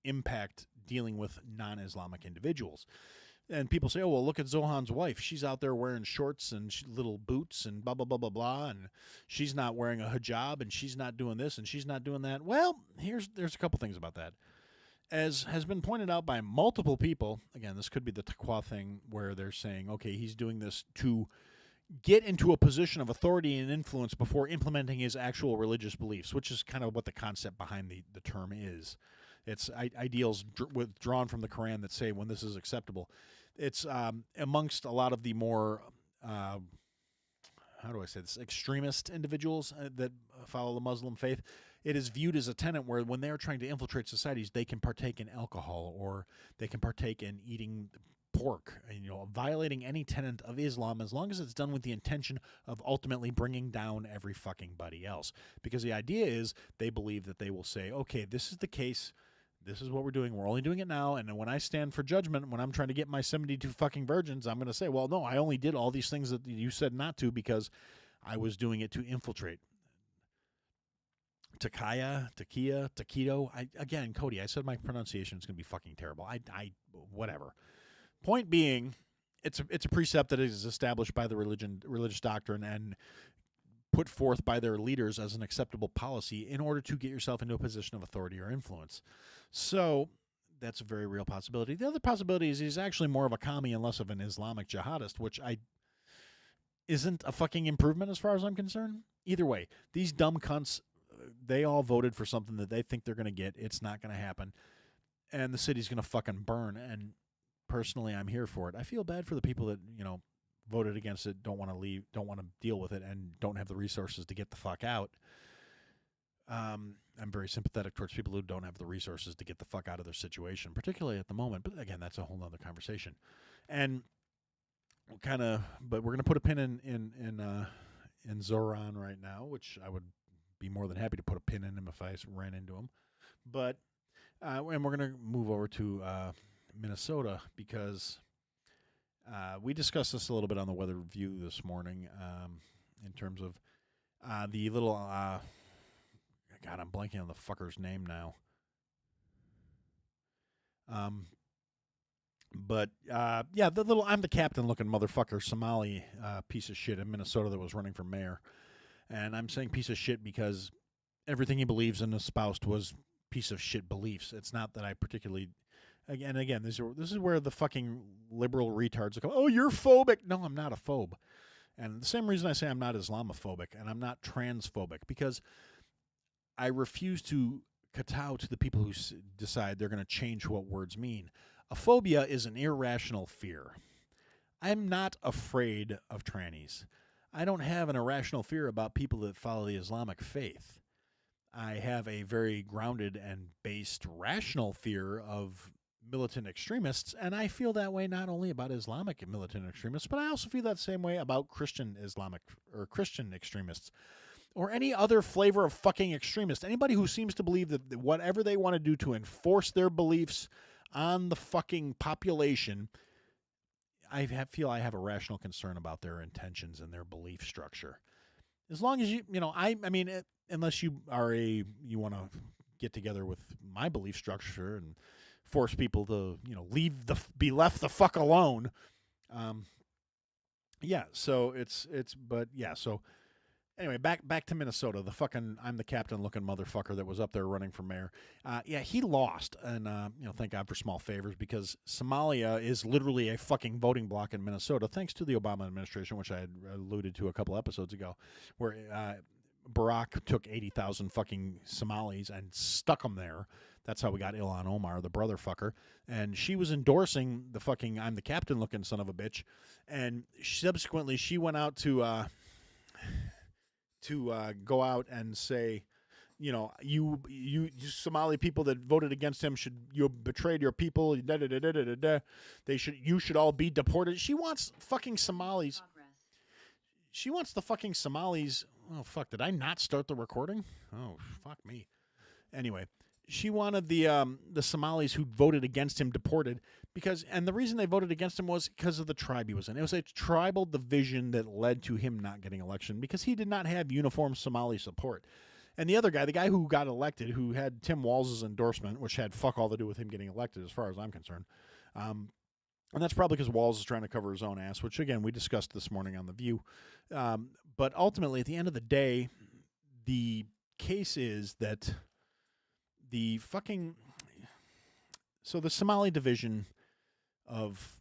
impact dealing with non-Islamic individuals. And people say, oh, well, look at Zohan's wife. She's out there wearing shorts and little boots and blah, blah, blah, blah, blah. And she's not wearing a hijab and she's not doing this and she's not doing that. Well, there's a couple things about that. As has been pointed out by multiple people, again, this could be the taqwa thing where they're saying, okay, he's doing this to get into a position of authority and influence before implementing his actual religious beliefs, which is kind of what the concept behind the term is. It's ideals withdrawn from the Quran that say when this is acceptable. It's amongst a lot of the more, how do I say this, extremist individuals that follow the Muslim faith. It is viewed as a tenet where when they're trying to infiltrate societies, they can partake in alcohol or they can partake in eating pork, violating any tenet of Islam as long as it's done with the intention of ultimately bringing down every fucking buddy else. Because the idea is they believe that they will say, okay, this is the case. This is what we're doing. We're only doing it now. And when I stand for judgment, when I'm trying to get my 72 fucking virgins, I'm going to say, well, no, I only did all these things that you said not to because I was doing it to infiltrate. Taquito. Again, Cody, I said my pronunciation is going to be fucking terrible. Whatever. Point being, it's a precept that is established by the religious doctrine and put forth by their leaders as an acceptable policy in order to get yourself into a position of authority or influence. So that's a very real possibility. The other possibility is he's actually more of a commie and less of an Islamic jihadist, which isn't a fucking improvement as far as I'm concerned. Either way, these dumb cunts, they all voted for something that they think they're going to get. It's not going to happen. And the city's going to fucking burn. And personally, I'm here for it. I feel bad for the people that, voted against it, don't want to leave, don't want to deal with it, and don't have the resources to get the fuck out. I'm very sympathetic towards people who don't have the resources to get the fuck out of their situation, particularly at the moment. But again, that's a whole nother conversation. And but we're gonna put a pin in Zoran right now, which I would be more than happy to put a pin in him if I ran into him. But and we're gonna move over to Minnesota because we discussed this a little bit on the Weather Review this morning in terms of the little God, I'm blanking on the fucker's name now. But yeah, the little I'm the captain looking motherfucker Somali piece of shit in Minnesota that was running for mayor. And I'm saying piece of shit because everything he believes and espoused was piece of shit beliefs. It's not that I particularly again this is where the fucking liberal retards go, "Oh, you're phobic." No, I'm not a phobe. And the same reason I say I'm not Islamophobic and I'm not transphobic, because I refuse to kowtow to the people who decide they're going to change what words mean. A phobia is an irrational fear. I'm not afraid of trannies. I don't have an irrational fear about people that follow the Islamic faith. I have a very grounded and based rational fear of militant extremists, and I feel that way not only about Islamic militant extremists, but I also feel that same way about Christian extremists. Or any other flavor of fucking extremist. Anybody who seems to believe that whatever they want to do to enforce their beliefs on the fucking population, I feel I have a rational concern about their intentions and their belief structure. As long as I mean, unless you want to get together with my belief structure and force people to, be left the fuck alone. Yeah. So so. Anyway, back to Minnesota. The fucking I'm the captain looking motherfucker that was up there running for mayor. He lost, and thank God for small favors, because Somalia is literally a fucking voting bloc in Minnesota, thanks to the Obama administration, which I had alluded to a couple episodes ago, where Barack took 80,000 fucking Somalis and stuck them there. That's how we got Ilhan Omar, the brother fucker, and she was endorsing the fucking I'm the captain looking son of a bitch, and subsequently she went out to go out and say, you Somali people that voted against him you betrayed your people. You should all be deported. She wants fucking Somalis. She wants the fucking Somalis. Oh fuck! Did I not start the recording? Oh fuck me. Anyway, she wanted the Somalis who voted against him deported and the reason they voted against him was because of the tribe he was in. It was a tribal division that led to him not getting election because he did not have uniform Somali support. And the other guy, the guy who got elected, who had Tim Walz's endorsement, which had fuck all to do with him getting elected as far as I'm concerned. And that's probably because Walz is trying to cover his own ass, which again, we discussed this morning on The View. But ultimately, at the end of the day, the case is that the Somali division of,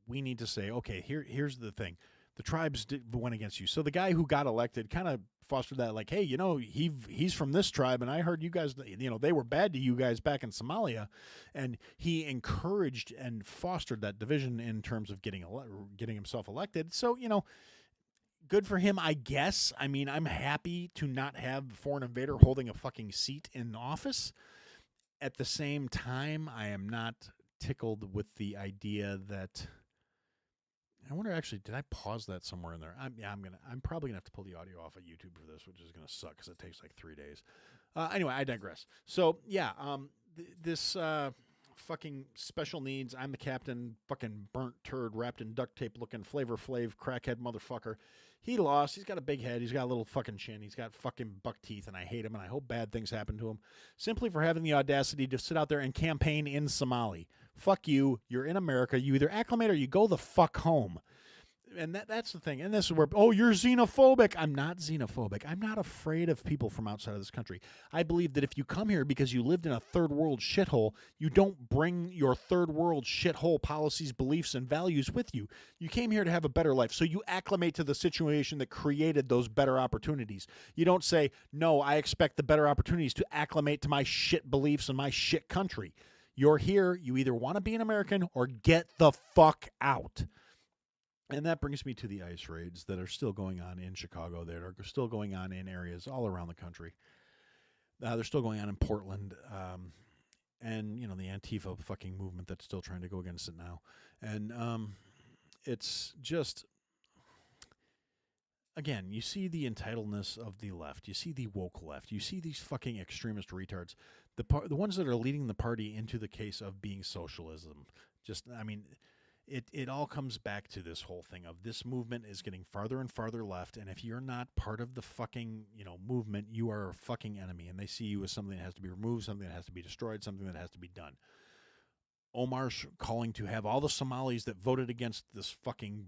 we need to say, okay, here's the thing. The tribes went against you. So the guy who got elected kind of fostered that, like, hey, he's from this tribe, and I heard you guys, they were bad to you guys back in Somalia. And he encouraged and fostered that division in terms of getting himself elected. So, good for him, I guess. I mean, I'm happy to not have a foreign invader holding a fucking seat in office. At the same time, I am not tickled with the idea that I wonder, actually, did I pause that somewhere in there? I'm probably gonna have to pull the audio off of YouTube for this, which is gonna suck because it takes like 3 days. Anyway, I digress. So yeah, this fucking special needs, I'm the captain, fucking burnt turd wrapped in duct tape looking Flavor Flav crackhead motherfucker. He lost. He's got a big head. He's got a little fucking chin. He's got fucking buck teeth, and I hate him, and I hope bad things happen to him simply for having the audacity to sit out there and campaign in Somali. Fuck you. You're in America. You either acclimate or you go the fuck home. And that's the thing. And this is where, you're xenophobic. I'm not xenophobic. I'm not afraid of people from outside of this country. I believe that if you come here because you lived in a third world shithole, you don't bring your third world shithole policies, beliefs, and values with you. You came here to have a better life. So you acclimate to the situation that created those better opportunities. You don't say, no, I expect the better opportunities to acclimate to my shit beliefs and my shit country. You're here. You either want to be an American or get the fuck out. And that brings me to the ICE raids that are still going on in Chicago, that are still going on in areas all around the country. They're still going on in Portland. And, you know, the Antifa fucking movement that's still trying to go against it now. And it's just, again, you see the entitledness of the left. You see the woke left. You see these fucking extremist retards. The ones that are leading the party into the case of being socialism. Just, I mean, it all comes back to this whole thing of this movement is getting farther and farther left, and if you're not part of the fucking, you know, movement, you are a fucking enemy, and they see you as something that has to be removed, something that has to be destroyed, something that has to be done. Omar's calling to have all the Somalis that voted against this fucking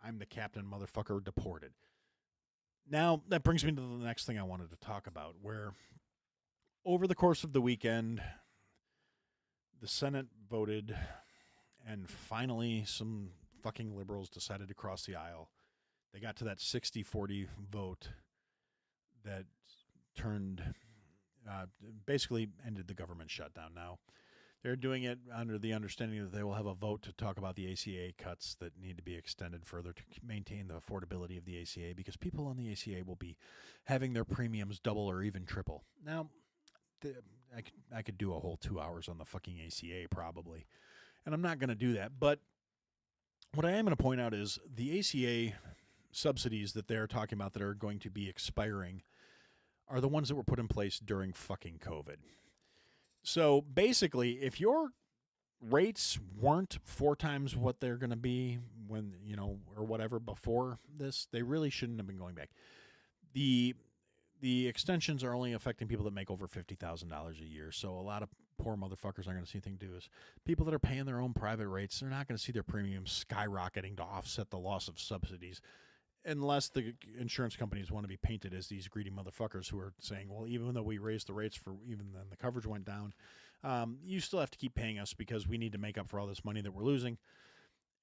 I'm the captain motherfucker deported. Now, that brings me to the next thing I wanted to talk about, where over the course of the weekend, the Senate voted, and finally some fucking liberals decided to cross the aisle. They got to that 60-40 vote that turned, basically ended the government shutdown. Now, they're doing it under the understanding that they will have a vote to talk about the ACA cuts that need to be extended further to maintain the affordability of the ACA, because people on the ACA will be having their premiums double or even triple. Now, I could do a whole 2 hours on the fucking ACA probably, and I'm not going to do that. But what I am going to point out is the ACA subsidies that they're talking about that are going to be expiring are the ones that were put in place during fucking COVID. So basically, if your rates weren't 4 times what they're going to be when, you know, or whatever before this, they really shouldn't have been going back. The extensions are only affecting people that make over $50,000 a year. So a lot of poor motherfuckers aren't going to see anything to do. Is people that are paying their own private rates, they're not going to see their premiums skyrocketing to offset the loss of subsidies, unless the insurance companies want to be painted as these greedy motherfuckers who are saying, well, even though we raised the rates for even then the coverage went down, you still have to keep paying us because we need to make up for all this money that we're losing.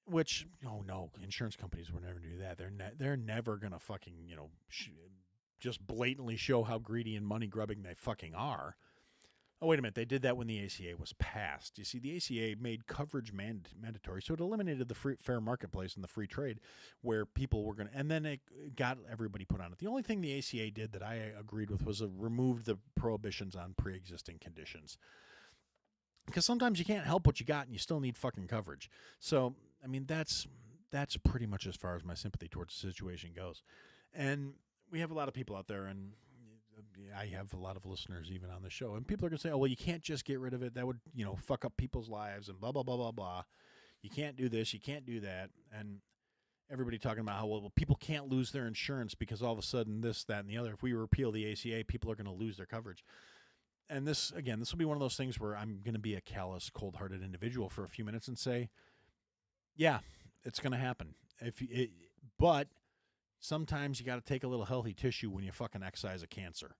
Which, oh no, insurance companies would never do that. They're never going to fucking, you know, just blatantly show how greedy and money grubbing they fucking are. Oh, wait a minute. They did that when the ACA was passed. You see, the ACA made coverage mandatory, so it eliminated the fair marketplace and the free trade where people were going to, and then it got everybody put on it. The only thing the ACA did that I agreed with was removed the prohibitions on pre-existing conditions. Because sometimes you can't help what you got and you still need fucking coverage. So, I mean, that's pretty much as far as my sympathy towards the situation goes. And we have a lot of people out there, and I have a lot of listeners even on the show, and people are going to say, oh, well, you can't just get rid of it. That would, you know, fuck up people's lives and blah, blah, blah, blah, blah. You can't do this. You can't do that. And everybody talking about how, well, people can't lose their insurance because all of a sudden this, that, and the other. If we repeal the ACA, people are going to lose their coverage. And this, again, this will be one of those things where I'm going to be a callous, cold-hearted individual for a few minutes and say, yeah, it's going to happen. But sometimes you got to take a little healthy tissue when you fucking excise a cancer.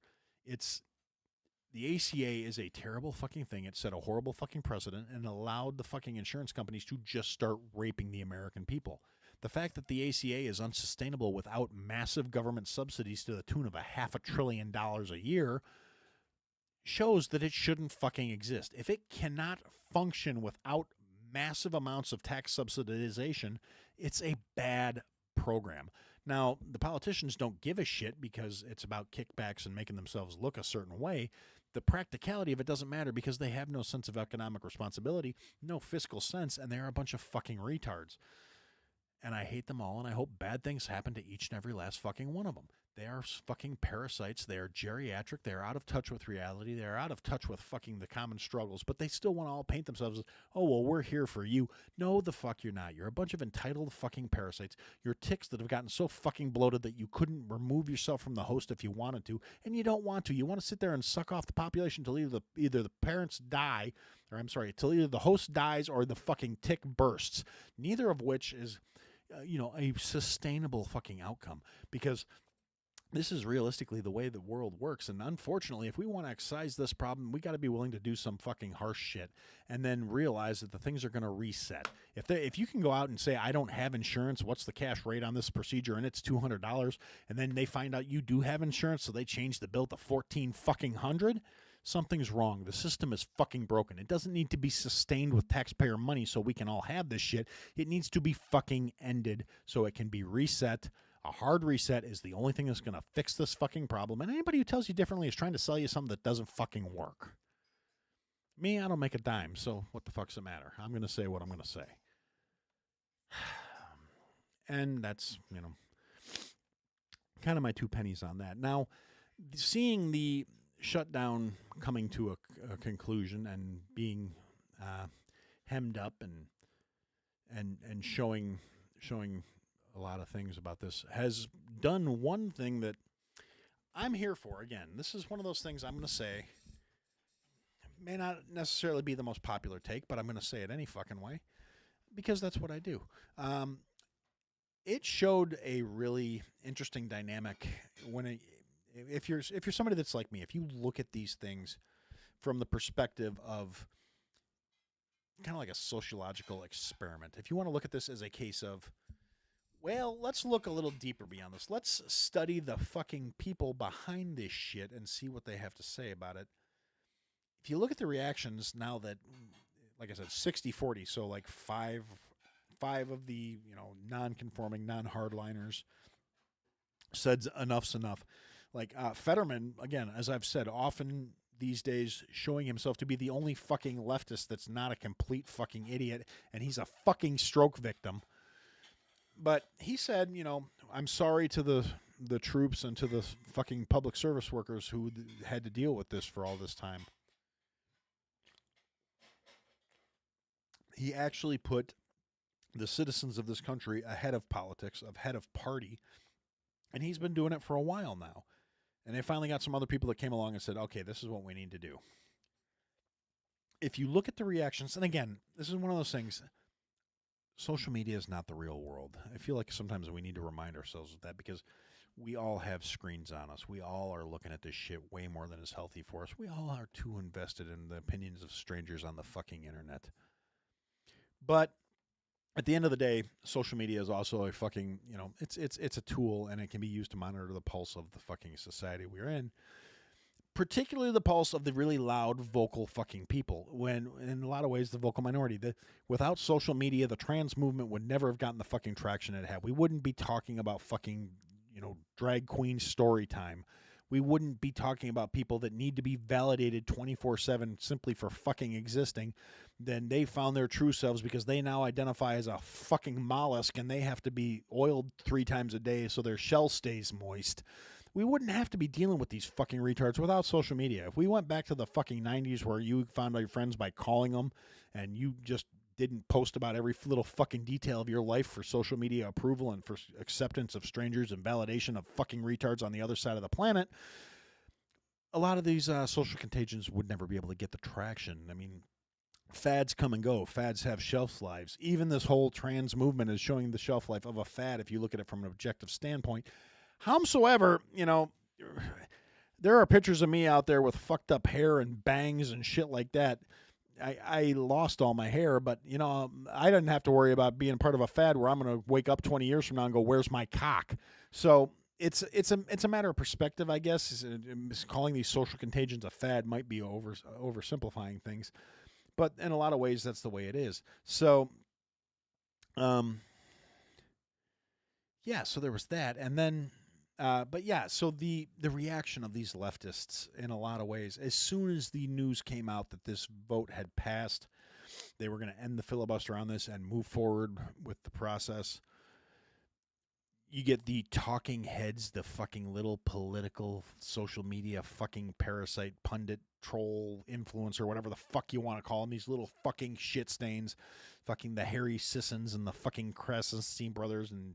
The ACA is a terrible fucking thing. It set a horrible fucking precedent and allowed the fucking insurance companies to just start raping the American people. The fact that the ACA is unsustainable without massive government subsidies to the tune of $500 billion a year shows that it shouldn't fucking exist. If it cannot function without massive amounts of tax subsidization, it's a bad program. Now, the politicians don't give a shit because it's about kickbacks and making themselves look a certain way. The practicality of it doesn't matter because they have no sense of economic responsibility, no fiscal sense, and they're a bunch of fucking retards. And I hate them all, and I hope bad things happen to each and every last fucking one of them. They are fucking parasites. They are geriatric. They are out of touch with reality. They are out of touch with fucking the common struggles, but they still want to all paint themselves as, oh, well, we're here for you. No, the fuck you're not. You're a bunch of entitled fucking parasites. You're ticks that have gotten so fucking bloated that you couldn't remove yourself from the host if you wanted to, and you don't want to. You want to sit there and suck off the population till either the parents die, or I'm sorry, till either the host dies or the fucking tick bursts, neither of which is, a sustainable fucking outcome, because this is realistically the way the world works. And unfortunately, if we want to excise this problem, we got to be willing to do some fucking harsh shit and then realize that the things are going to reset. If you can go out and say, I don't have insurance, what's the cash rate on this procedure? And it's $200. And then they find out you do have insurance, so they change the bill to $1,400. Something's wrong. The system is fucking broken. It doesn't need to be sustained with taxpayer money so we can all have this shit. It needs to be fucking ended so it can be reset. A hard reset is the only thing that's going to fix this fucking problem. And anybody who tells you differently is trying to sell you something that doesn't fucking work. Me, I don't make a dime, so what the fuck's the matter? I'm going to say what I'm going to say. And that's, kind of my 2 pennies on that. Now, seeing the shutdown coming to a conclusion and being hemmed up and showing a lot of things about this has done one thing that I'm here for. Again, this is one of those things I'm going to say may not necessarily be the most popular take, but I'm going to say it any fucking way because that's what I do. It showed a really interesting dynamic if you're somebody that's like me, if you look at these things from the perspective of kind of like a sociological experiment, if you want to look at this as a case of, well, let's look a little deeper beyond this. Let's study the fucking people behind this shit and see what they have to say about it. If you look at the reactions now that, like I said, 60-40, so like five of the non-conforming, non-hardliners said enough's enough. Like Fetterman, again, as I've said, often these days showing himself to be the only fucking leftist that's not a complete fucking idiot, and he's a fucking stroke victim. But he said, I'm sorry to the troops and to the fucking public service workers who had to deal with this for all this time. He actually put the citizens of this country ahead of politics, ahead of party, and he's been doing it for a while now. And they finally got some other people that came along and said, okay, this is what we need to do. If you look at the reactions, and again, this is one of those things, social media is not the real world. I feel like sometimes we need to remind ourselves of that because we all have screens on us. We all are looking at this shit way more than is healthy for us. We all are too invested in the opinions of strangers on the fucking internet. But at the end of the day, social media is also a fucking, it's a tool, and it can be used to monitor the pulse of the fucking society we're in. Particularly the pulse of the really loud, vocal fucking people. When, in a lot of ways, the vocal minority. Without social media, the trans movement would never have gotten the fucking traction it had. We wouldn't be talking about fucking, drag queen story time. We wouldn't be talking about people that need to be validated 24/7 simply for fucking existing. Then they found their true selves because they now identify as a fucking mollusk and they have to be oiled 3 times a day so their shell stays moist. We wouldn't have to be dealing with these fucking retards without social media. If we went back to the fucking 90s where you found out your friends by calling them and you just didn't post about every little fucking detail of your life for social media approval and for acceptance of strangers and validation of fucking retards on the other side of the planet, a lot of these social contagions would never be able to get the traction. I mean, fads come and go. Fads have shelf lives. Even this whole trans movement is showing the shelf life of a fad if you look at it from an objective standpoint. Howsoever, there are pictures of me out there with fucked up hair and bangs and shit like that. I lost all my hair, but, I didn't have to worry about being part of a fad where I'm going to wake up 20 years from now and go, where's my cock? So it's a matter of perspective, I guess. Calling these social contagions a fad might be oversimplifying things. But in a lot of ways, that's the way it is. So, so there was that. And then, so the reaction of these leftists in a lot of ways, as soon as the news came out that this vote had passed, they were going to end the filibuster on this and move forward with the process. You get the talking heads, the fucking little political social media fucking parasite pundit troll influencer, whatever the fuck you want to call them, these little fucking shit stains, fucking the Harry Sissons and the fucking Krasenstein brothers and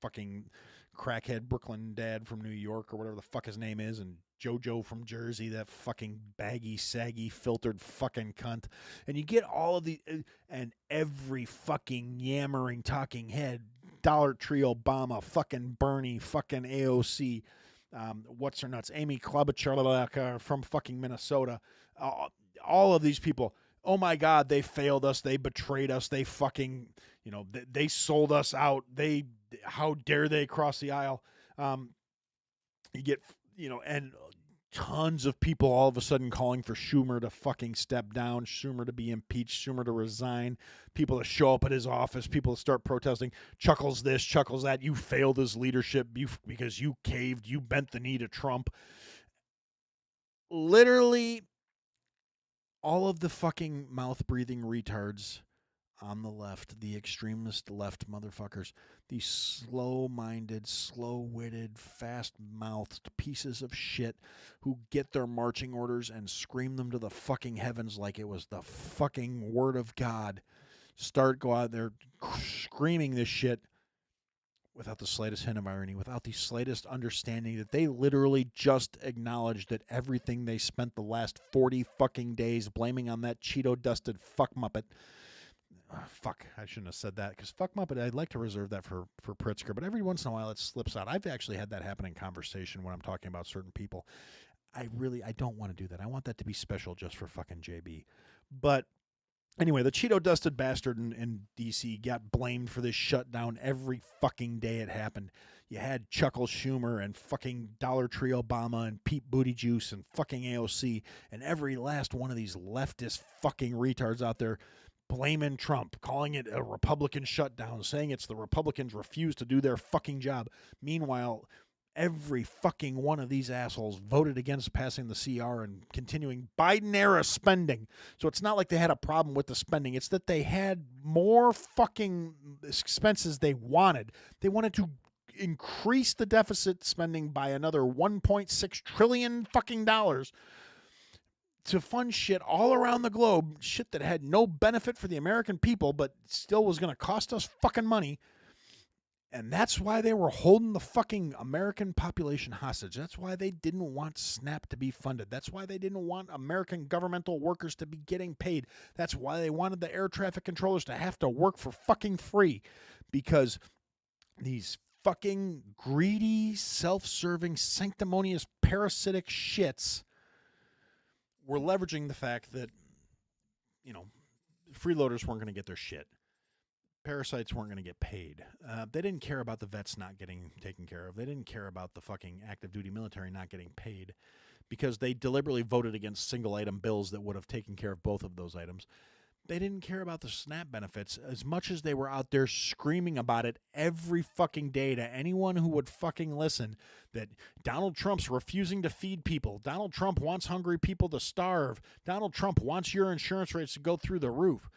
fucking crackhead Brooklyn dad from New York or whatever the fuck his name is, and JoJo from Jersey, that fucking baggy, saggy, filtered fucking cunt. And you get all of the, and every fucking yammering talking head, Dollar Tree Obama, fucking Bernie, fucking AOC, what's her nuts, Amy Klobuchar from fucking Minnesota, all of these people, oh my God, they failed us, they betrayed us, they fucking, they sold us out, how dare they cross the aisle. You get, and tons of people all of a sudden calling for Schumer to fucking step down, Schumer to be impeached, Schumer to resign, people to show up at his office, people to start protesting, Chuckles this, Chuckles that, you failed as leadership because you caved, you bent the knee to Trump. Literally all of the fucking mouth-breathing retards on the left, the extremist left motherfuckers, these slow-minded, slow-witted, fast-mouthed pieces of shit who get their marching orders and scream them to the fucking heavens like it was the fucking word of God, go out there screaming this shit without the slightest hint of irony, without the slightest understanding that they literally just acknowledged that everything they spent the last 40 fucking days blaming on that Cheeto-dusted fuck muppet. Fuck, I shouldn't have said that, because fuck muppet, I'd like to reserve that for Pritzker, but every once in a while it slips out. I've actually had that happen in conversation when I'm talking about certain people. I don't want to do that. I want that to be special just for fucking JB. But anyway, the Cheeto-dusted bastard in D.C. got blamed for this shutdown every fucking day it happened. You had Chuckles Schumer and fucking Dollar Tree Obama and Pete Buttigieg and fucking AOC and every last one of these leftist fucking retards out there blaming Trump, calling it a Republican shutdown, saying it's the Republicans refuse to do their fucking job. Meanwhile, every fucking one of these assholes voted against passing the CR and continuing Biden-era spending. So it's not like they had a problem with the spending. It's that they had more fucking expenses they wanted. They wanted to increase the deficit spending by another $1.6 trillion fucking dollars to fund shit all around the globe, shit that had no benefit for the American people, but still was going to cost us fucking money. And that's why they were holding the fucking American population hostage. That's why they didn't want SNAP to be funded. That's why they didn't want American governmental workers to be getting paid. That's why they wanted the air traffic controllers to have to work for fucking free. Because these fucking greedy, self-serving, sanctimonious, parasitic shits were leveraging the fact that, freeloaders weren't going to get their shit. Parasites weren't going to get paid. They didn't care about the vets not getting taken care of. They didn't care about the fucking active duty military not getting paid because they deliberately voted against single item bills that would have taken care of both of those items. They didn't care about the SNAP benefits as much as they were out there screaming about it every fucking day to anyone who would fucking listen, that Donald Trump's refusing to feed people. Donald Trump wants hungry people to starve. Donald Trump wants your insurance rates to go through the roof.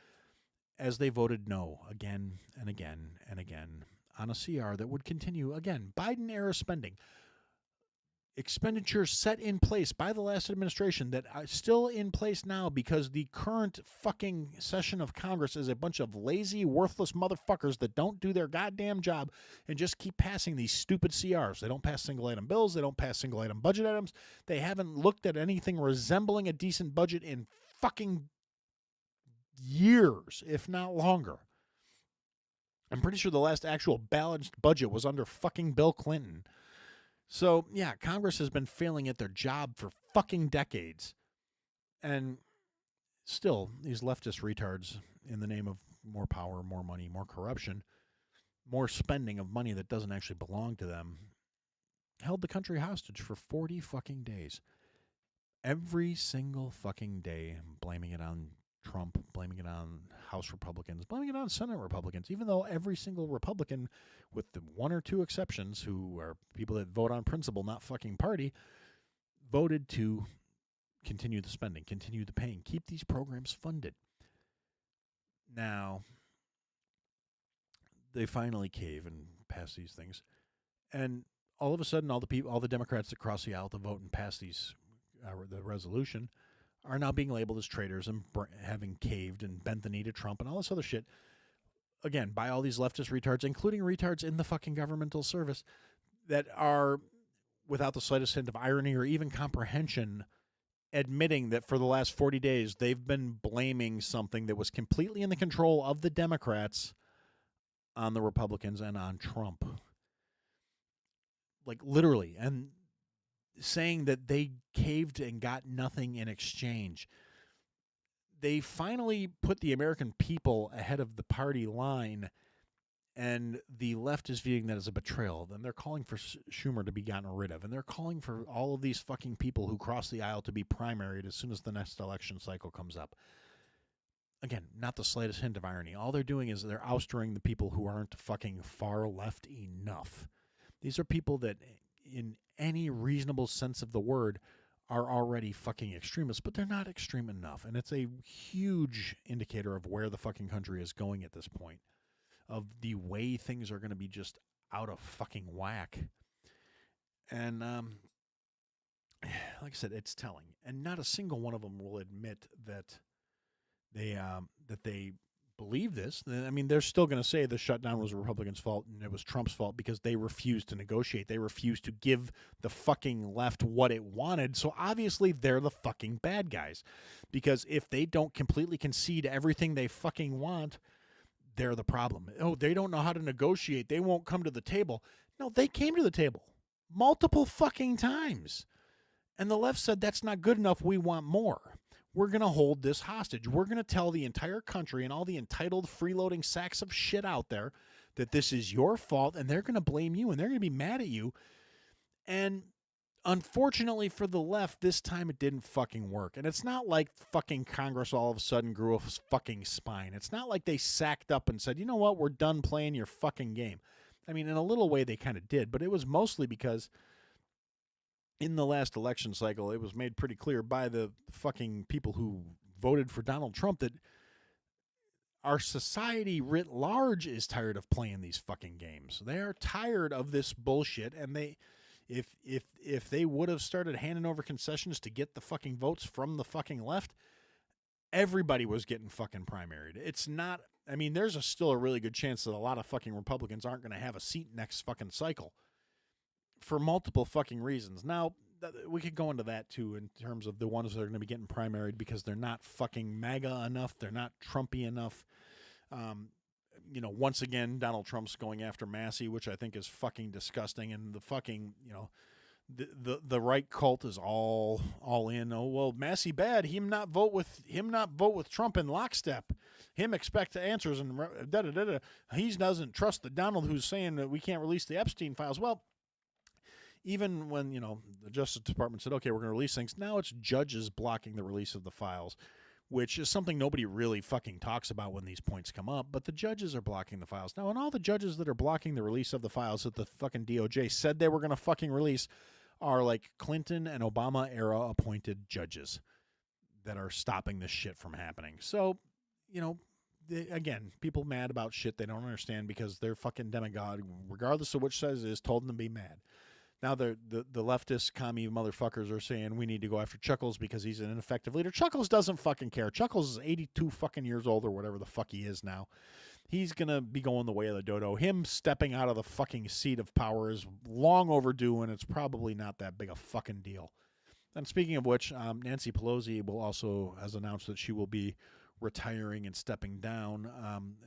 As they voted no again and again and again on a CR that would continue, again, Biden-era spending. Expenditures set in place by the last administration that are still in place now because the current fucking session of Congress is a bunch of lazy, worthless motherfuckers that don't do their goddamn job and just keep passing these stupid CRs. They don't pass single-item bills. They don't pass single-item budget items. They haven't looked at anything resembling a decent budget in fucking years, if not longer. I'm pretty sure the last actual balanced budget was under fucking Bill Clinton. So, yeah, Congress has been failing at their job for fucking decades. And still, these leftist retards, in the name of more power, more money, more corruption, more spending of money that doesn't actually belong to them, held the country hostage for 40 fucking days. Every single fucking day, blaming it on Trump, blaming it on House Republicans, blaming it on Senate Republicans, even though every single Republican, with the one or two exceptions who are people that vote on principle, not fucking party, voted to continue the spending, continue the paying, keep these programs funded. Now, they finally cave and pass these things. And all of a sudden, all the Democrats that cross the aisle to vote and pass these the resolution are now being labeled as traitors and having caved and bent the knee to Trump and all this other shit. Again, by all these leftist retards, including retards in the fucking governmental service, that are, without the slightest hint of irony or even comprehension, admitting that for the last 40 days they've been blaming something that was completely in the control of the Democrats on the Republicans and on Trump. Like, literally. And saying that they caved and got nothing in exchange. They finally put the American people ahead of the party line And the left is viewing that as a betrayal. Then they're calling for Schumer to be gotten rid of. And they're calling for all of these fucking people who cross the aisle to be primaried as soon as the next election cycle comes up. Again, not the slightest hint of irony. All they're doing is they're ousting the people who aren't fucking far left enough. These are people that, in any reasonable sense of the word, are already fucking extremists, but they're not extreme enough. And it's a huge indicator of where the fucking country is going at this point, of the way things are going to be just out of fucking whack. And like I said, it's telling. And not a single one of them will admit that they believe this. I mean, they're still going to say the shutdown was Republicans' fault and it was Trump's fault because they refused to negotiate. They refused to give the fucking left what it wanted. So obviously they're the fucking bad guys, because if they don't completely concede everything they fucking want, they're the problem. Oh, they don't know how to negotiate. They won't come to the table. No, they came to the table multiple fucking times. And the left said, that's not good enough. We want more. We're going to hold this hostage. We're going to tell the entire country and all the entitled freeloading sacks of shit out there that this is your fault, and they're going to blame you, and they're going to be mad at you. And unfortunately for the left, this time it didn't fucking work. And it's not like fucking Congress all of a sudden grew a fucking spine. It's not like they sacked up and said, you know what, we're done playing your fucking game. I mean, in a little way they kind of did, but it was mostly because in the last election cycle, it was made pretty clear by the fucking people who voted for Donald Trump that our society writ large is tired of playing these fucking games. They are tired of this bullshit, and if they would have started handing over concessions to get the fucking votes from the fucking left, everybody was getting fucking primaried. It's not, I mean, there's still a really good chance that a lot of fucking Republicans aren't going to have a seat next fucking cycle, for multiple fucking reasons. Now, we could go into that too in terms of the ones that are going to be getting primaried because they're not fucking MAGA enough. They're not Trumpy enough. Once again, Donald Trump's going after Massey, which I think is fucking disgusting. And the fucking, the right cult is all in. Oh, well, Massey bad. Him not vote with Trump in lockstep. Him expect answers and da-da-da-da. He doesn't trust the Donald who's saying that we can't release the Epstein files. Well, even when, the Justice Department said, okay, we're going to release things, now it's judges blocking the release of the files, which is something nobody really fucking talks about when these points come up, but the judges are blocking the files. Now, and all the judges that are blocking the release of the files that the fucking DOJ said they were going to fucking release are like Clinton and Obama era appointed judges that are stopping this shit from happening. So, again, people mad about shit they don't understand because they're fucking demagogue, regardless of which side it is, told them to be mad. Now the leftist commie motherfuckers are saying we need to go after Chuckles because he's an ineffective leader. Chuckles doesn't fucking care. Chuckles is 82 fucking years old or whatever the fuck he is now. He's going to be going the way of the dodo. Him stepping out of the fucking seat of power is long overdue, and it's probably not that big a fucking deal. And speaking of which, Nancy Pelosi has announced that she will be retiring and stepping down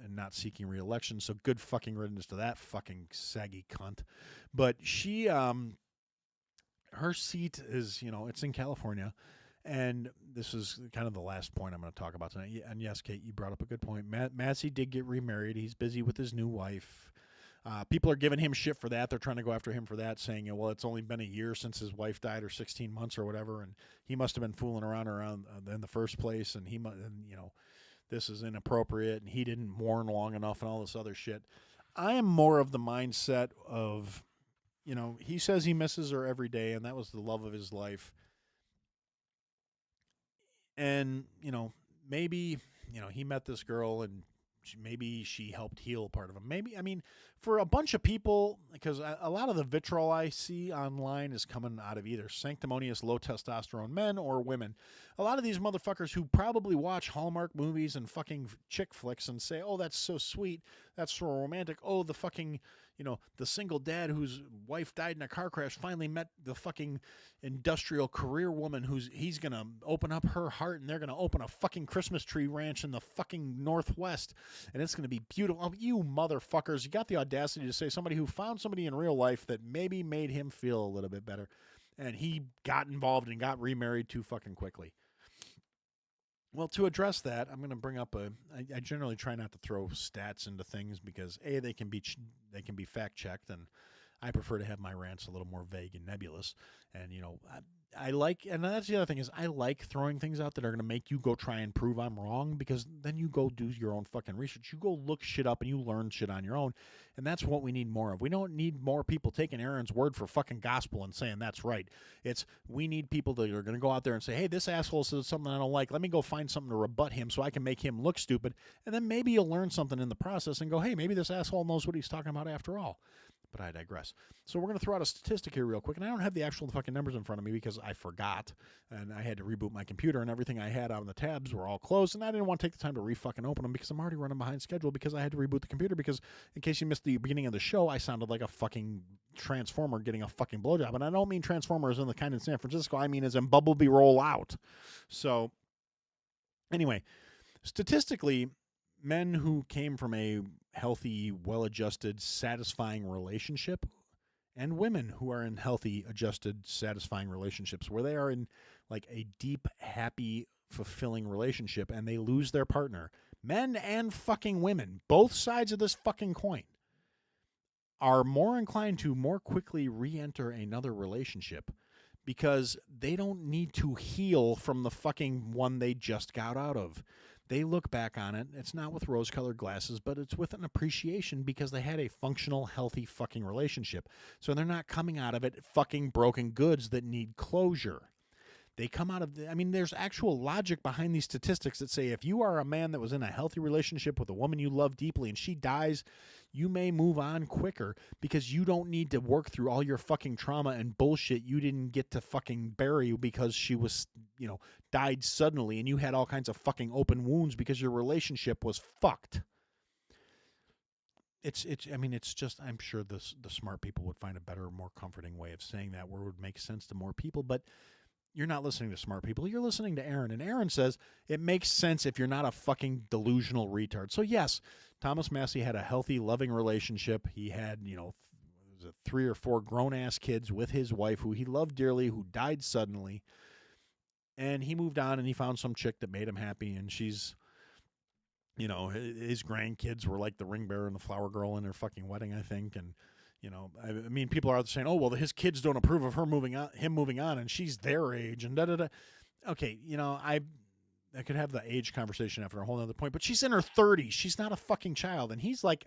and not seeking re-election. So good fucking riddance to that fucking saggy cunt. But she, her seat is, it's in California. And this is kind of the last point I'm going to talk about tonight. And yes, Kate, you brought up a good point. Massey did get remarried. He's busy with his new wife. People are giving him shit for that. They're trying to go after him for that, saying, well, it's only been a year since his wife died, or 16 months or whatever, and he must have been fooling around in the first place, and this is inappropriate, and he didn't mourn long enough, and all this other shit. I am more of the mindset of, he says he misses her every day, and that was the love of his life. And, maybe, he met this girl and maybe she helped heal part of him. Maybe, I mean, for a bunch of people, because a lot of the vitriol I see online is coming out of either sanctimonious low testosterone men or women. A lot of these motherfuckers who probably watch Hallmark movies and fucking chick flicks and say, oh, that's so sweet, that's so romantic. Oh, the fucking, the single dad whose wife died in a car crash finally met the fucking industrial career woman he's going to open up her heart, and they're going to open a fucking Christmas tree ranch in the fucking Northwest, and it's going to be beautiful. Oh, you motherfuckers, you got the audacity to say somebody who found somebody in real life that maybe made him feel a little bit better, and he got involved and got remarried too fucking quickly. Well, to address that, I'm going to bring up I generally try not to throw stats into things because they can be they can be fact checked, and I prefer to have my rants a little more vague and nebulous. And I like, and that's the other thing is I like throwing things out that are going to make you go try and prove I'm wrong, because then you go do your own fucking research. You go look shit up and you learn shit on your own, and that's what we need more of. We don't need more people taking Aaron's word for fucking gospel and saying that's right. We need people that are going to go out there and say, hey, this asshole says something I don't like. Let me go find something to rebut him so I can make him look stupid, and then maybe you'll learn something in the process and go, hey, maybe this asshole knows what he's talking about after all. But I digress. So we're going to throw out a statistic here real quick, and I don't have the actual fucking numbers in front of me because I forgot, and I had to reboot my computer, and everything I had on the tabs were all closed, and I didn't want to take the time to re-fucking open them because I'm already running behind schedule because I had to reboot the computer because, in case you missed the beginning of the show, I sounded like a fucking transformer getting a fucking blowjob, and I don't mean transformers in the kind in San Francisco, I mean as in Bumblebee Roll Out. So, anyway, statistically, men who came from a healthy, well-adjusted, satisfying relationship, and women who are in healthy, adjusted, satisfying relationships where they are in like a deep, happy, fulfilling relationship and they lose their partner, men and fucking women, both sides of this fucking coin, are more inclined to more quickly re-enter another relationship because they don't need to heal from the fucking one they just got out of. They look back on it. It's not with rose-colored glasses, but it's with an appreciation because they had a functional, healthy fucking relationship. So they're not coming out of it fucking broken goods that need closure. They come out of there's actual logic behind these statistics that say if you are a man that was in a healthy relationship with a woman you love deeply and she dies, you may move on quicker because you don't need to work through all your fucking trauma and bullshit you didn't get to fucking bury because she was, died suddenly and you had all kinds of fucking open wounds because your relationship was fucked. It's just, I'm sure the smart people would find a better, more comforting way of saying that where it would make sense to more people, but you're not listening to smart people. You're listening to Aaron. And Aaron says it makes sense if you're not a fucking delusional retard. So, yes, Thomas Massey had a healthy, loving relationship. He had, 3 or 4 grown-ass kids with his wife who he loved dearly, who died suddenly. And he moved on and he found some chick that made him happy. And she's, his grandkids were like the ring bearer and the flower girl in their fucking wedding, I think. And people are saying, oh, well, his kids don't approve of him moving on, and she's their age, and da-da-da. Okay, I could have the age conversation after a whole other point, but she's in her 30s. She's not a fucking child, and he's like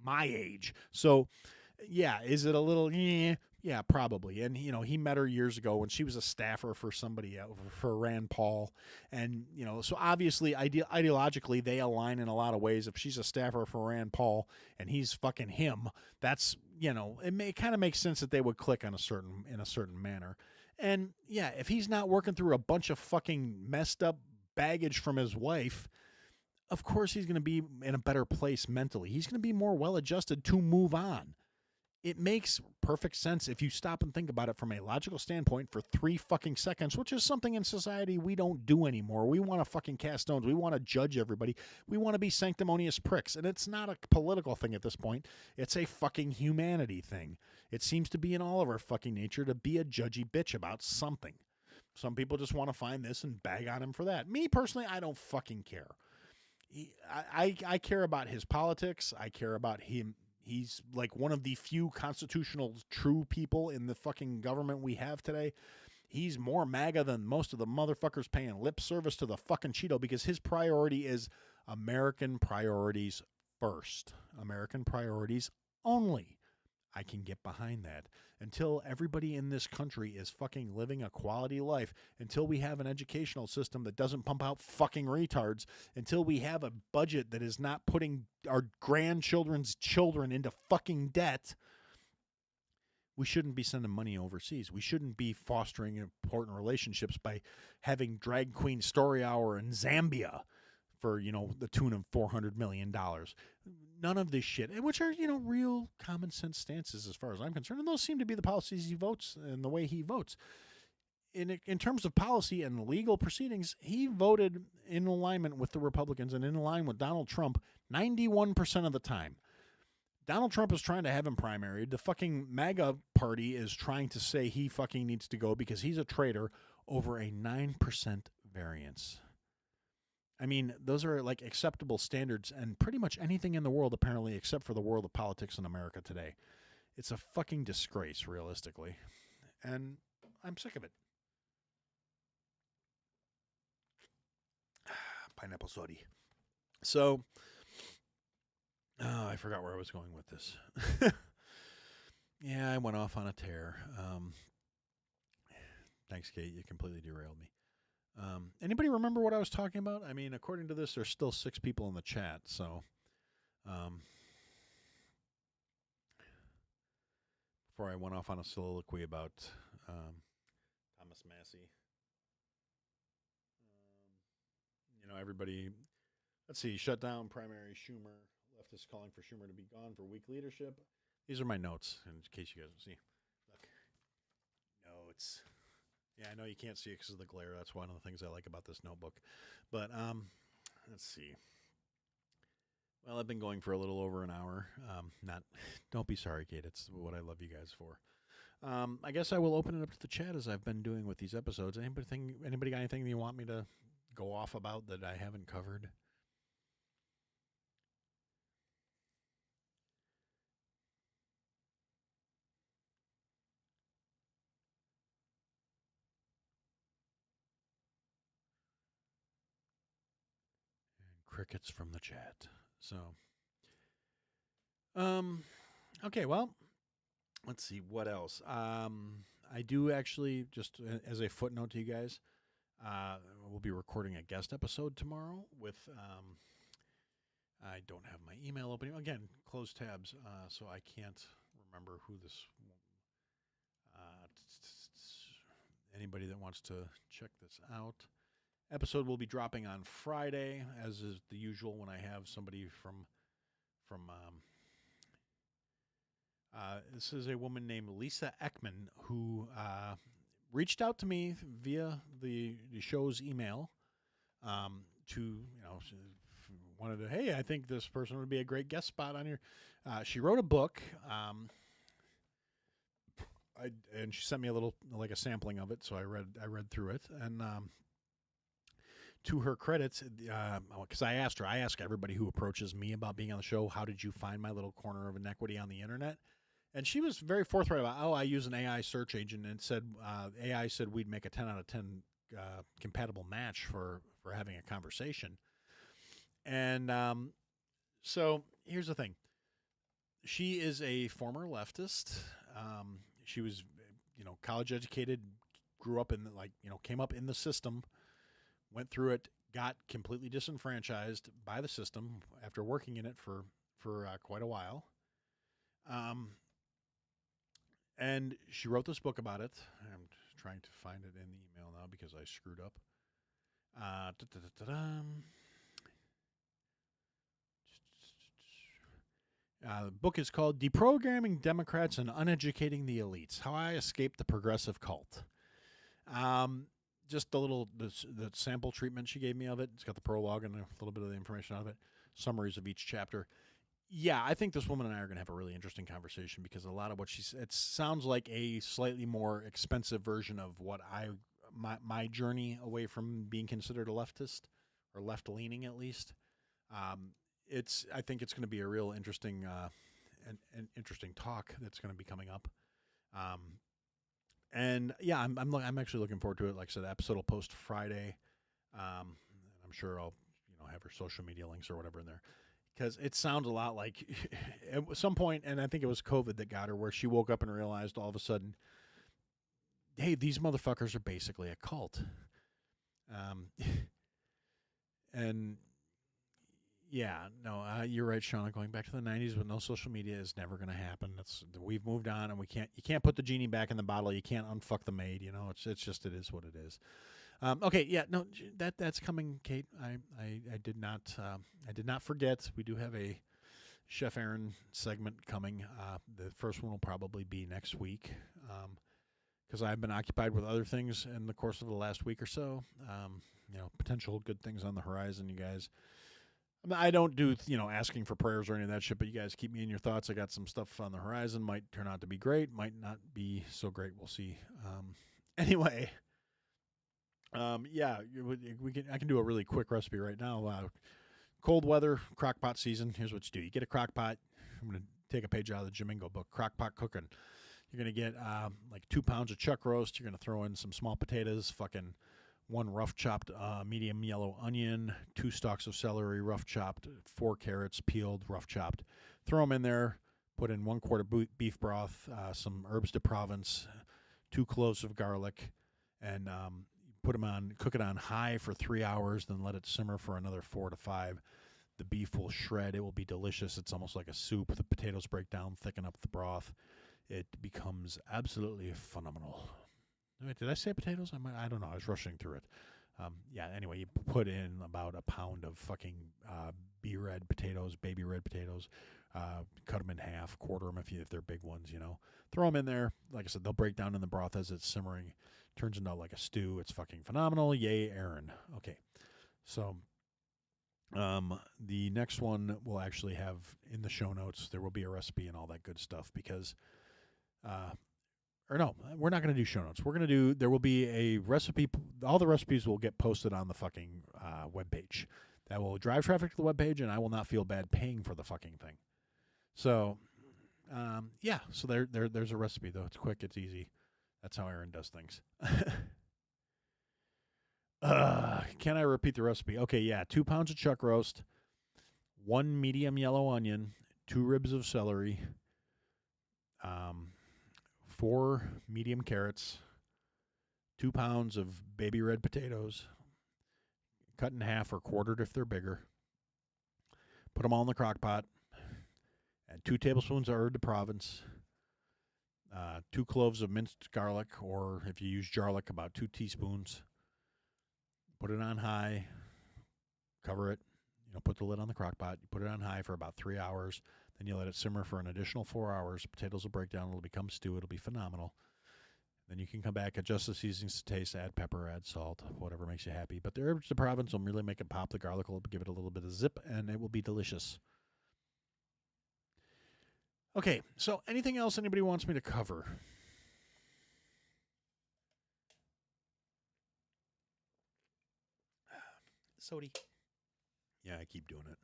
my age. So, yeah, is it a little, yeah, probably. And, he met her years ago when she was a staffer for somebody else, for Rand Paul. And, so obviously, ideologically, they align in a lot of ways. If she's a staffer for Rand Paul and he's fucking him, that's, it kind of makes sense that they would click in a certain manner. And, yeah, if he's not working through a bunch of fucking messed up baggage from his wife, of course he's going to be in a better place mentally. He's going to be more well-adjusted to move on. It makes perfect sense if you stop and think about it from a logical standpoint for 3 fucking seconds, which is something in society we don't do anymore. We want to fucking cast stones. We want to judge everybody. We want to be sanctimonious pricks. And it's not a political thing at this point. It's a fucking humanity thing. It seems to be in all of our fucking nature to be a judgy bitch about something. Some people just want to find this and bag on him for that. Me, personally, I don't fucking care. I care about his politics. I care about him. He's like one of the few constitutional true people in the fucking government we have today. He's more MAGA than most of the motherfuckers paying lip service to the fucking Cheeto because his priority is American priorities first. American priorities only. I can get behind that. Until everybody in this country is fucking living a quality life, until we have an educational system that doesn't pump out fucking retards, until we have a budget that is not putting our grandchildren's children into fucking debt, we shouldn't be sending money overseas. We shouldn't be fostering important relationships by having drag queen story hour in Zambia for, the tune of $400 million. None of this shit, which are, real common sense stances as far as I'm concerned. And those seem to be the policies he votes and the way he votes. In terms of policy and legal proceedings, he voted in alignment with the Republicans and in line with Donald Trump 91% of the time. Donald Trump is trying to have him primaried. The fucking MAGA party is trying to say he fucking needs to go because he's a traitor over a 9% variance. I mean, those are like acceptable standards, and pretty much anything in the world, apparently, except for the world of politics in America today. It's a fucking disgrace, realistically. And I'm sick of it. Pineapple soddy. So, I forgot where I was going with this. Yeah, I went off on a tear. Thanks, Kate. You completely derailed me. Anybody remember what I was talking about? I mean, according to this, there's still 6 people in the chat. So, before I went off on a soliloquy about Thomas Massey, everybody. Let's see. Shut down primary Schumer. Leftists calling for Schumer to be gone for weak leadership. These are my notes, in case you guys don't see. Look, notes. Yeah, I know you can't see it because of the glare. That's one of the things I like about this notebook. But let's see. Well, I've been going for a little over an hour. Don't be sorry, Kate. It's what I love you guys for. I guess I will open it up to the chat as I've been doing with these episodes. Anybody got anything you want me to go off about that I haven't covered? Crickets from the chat. So, okay, well, let's see what else. I do actually, just as a footnote to you guys, we'll be recording a guest episode tomorrow with. I don't have my email open again. Close tabs, so I can't remember who this. Anybody that wants to check this out. Episode will be dropping on Friday, as is the usual when I have somebody from this is a woman named Lisa Ekman who reached out to me via the show's email to, wanted to, hey, I think this person would be a great guest spot on your. She wrote a book. And she sent me a sampling of it, so I read through it, and to her credits, because I ask everybody who approaches me about being on the show, how did you find my little corner of inequity on the internet? And she was very forthright about, I use an AI search agent, and said AI said we'd make a 10 out of 10 compatible match for having a conversation. And so here's the thing. She is a former leftist. She was, college educated, grew up came up in the system, went through it, got completely disenfranchised by the system after working in it for quite a while. And she wrote this book about it. I'm trying to find it in the email now because I screwed up. The book is called Deprogramming Democrats and Uneducating the Elites, How I Escaped the Progressive Cult. Just the sample treatment she gave me of it. It's got the prologue and a little bit of the information out of it, summaries of each chapter. Yeah, I think this woman and I are going to have a really interesting conversation because a lot of what it sounds like a slightly more expensive version of what my journey away from being considered a leftist or left-leaning at least. I think it's going to be a real interesting an interesting talk that's going to be coming up. And yeah, I'm actually looking forward to it. Like I said, the episode will post Friday. I'm sure I'll have her social media links or whatever in there, because it sounds a lot like at some point, and I think it was COVID that got her, where she woke up and realized all of a sudden, hey, these motherfuckers are basically a cult. And yeah, no, you're right, Shauna. Going back to the '90s with no social media is never going to happen. We've moved on, and you can't put the genie back in the bottle. You can't unfuck the maid. It's just it is what it is. Okay, yeah, no, that's coming, Kate. I did not forget. We do have a Chef Aaron segment coming. The first one will probably be next week, because I've been occupied with other things in the course of the last week or so. Potential good things on the horizon, you guys. I don't do, asking for prayers or any of that shit, but you guys keep me in your thoughts. I got some stuff on the horizon. Might turn out to be great. Might not be so great. We'll see. Anyway, Yeah, we can. I can do a really quick recipe right now. Cold weather, crock pot season. Here's what you do: you get a crock pot. I'm gonna take a page out of the Jamingo book. Crock pot cooking. You're gonna get like 2 pounds of chuck roast. You're gonna throw in some small potatoes, fucking one rough chopped medium yellow onion, 2 stalks of celery, rough chopped, 4 carrots peeled, rough chopped. Throw them in there. Put in 1 quart of beef broth, some herbs de Provence, 2 cloves of garlic, and put them on. Cook it on high for 3 hours. Then let it simmer for another 4 to 5. The beef will shred. It will be delicious. It's almost like a soup. The potatoes break down, thicken up the broth. It becomes absolutely phenomenal. Wait, did I say potatoes? I don't know. I was rushing through it. Yeah, anyway, you put in about a pound of fucking red potatoes, baby red potatoes. Cut them in half, quarter them if they're big ones, Throw them in there. Like I said, they'll break down in the broth as it's simmering. Turns into like a stew. It's fucking phenomenal. Yay, Aaron. Okay. So the next one we'll actually have in the show notes. There will be a recipe and all that good stuff because or no, we're not going to do show notes. There will be a recipe. All the recipes will get posted on the fucking webpage. That will drive traffic to the webpage, and I will not feel bad paying for the fucking thing. So, yeah. So there's a recipe, though. It's quick. It's easy. That's how Aaron does things. Can I repeat the recipe? Okay, yeah. 2 pounds of chuck roast, 1 medium yellow onion, 2 ribs of celery, 4 medium carrots, 2 pounds of baby red potatoes, cut in half or quartered if they're bigger. Put them all in the crock pot. Add 2 tablespoons of herbes de Provence, 2 cloves of minced garlic, or if you use garlic, about 2 teaspoons. Put it on high. Cover it. Put the lid on the crock pot. You put it on high for about 3 hours. Then you let it simmer for an additional 4 hours. Potatoes will break down. It'll become stew. It'll be phenomenal. Then you can come back, adjust the seasonings to taste, add pepper, add salt, whatever makes you happy. But the herbs de Provence will really make it pop. The garlic will give it a little bit of zip, and it will be delicious. Okay, so anything else anybody wants me to cover? Sody. Yeah, I keep doing it.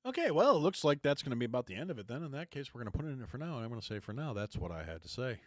Okay, well, it looks like that's going to be about the end of it then. In that case, we're going to put it in it for now. And I'm going to say for now, that's what I had to say.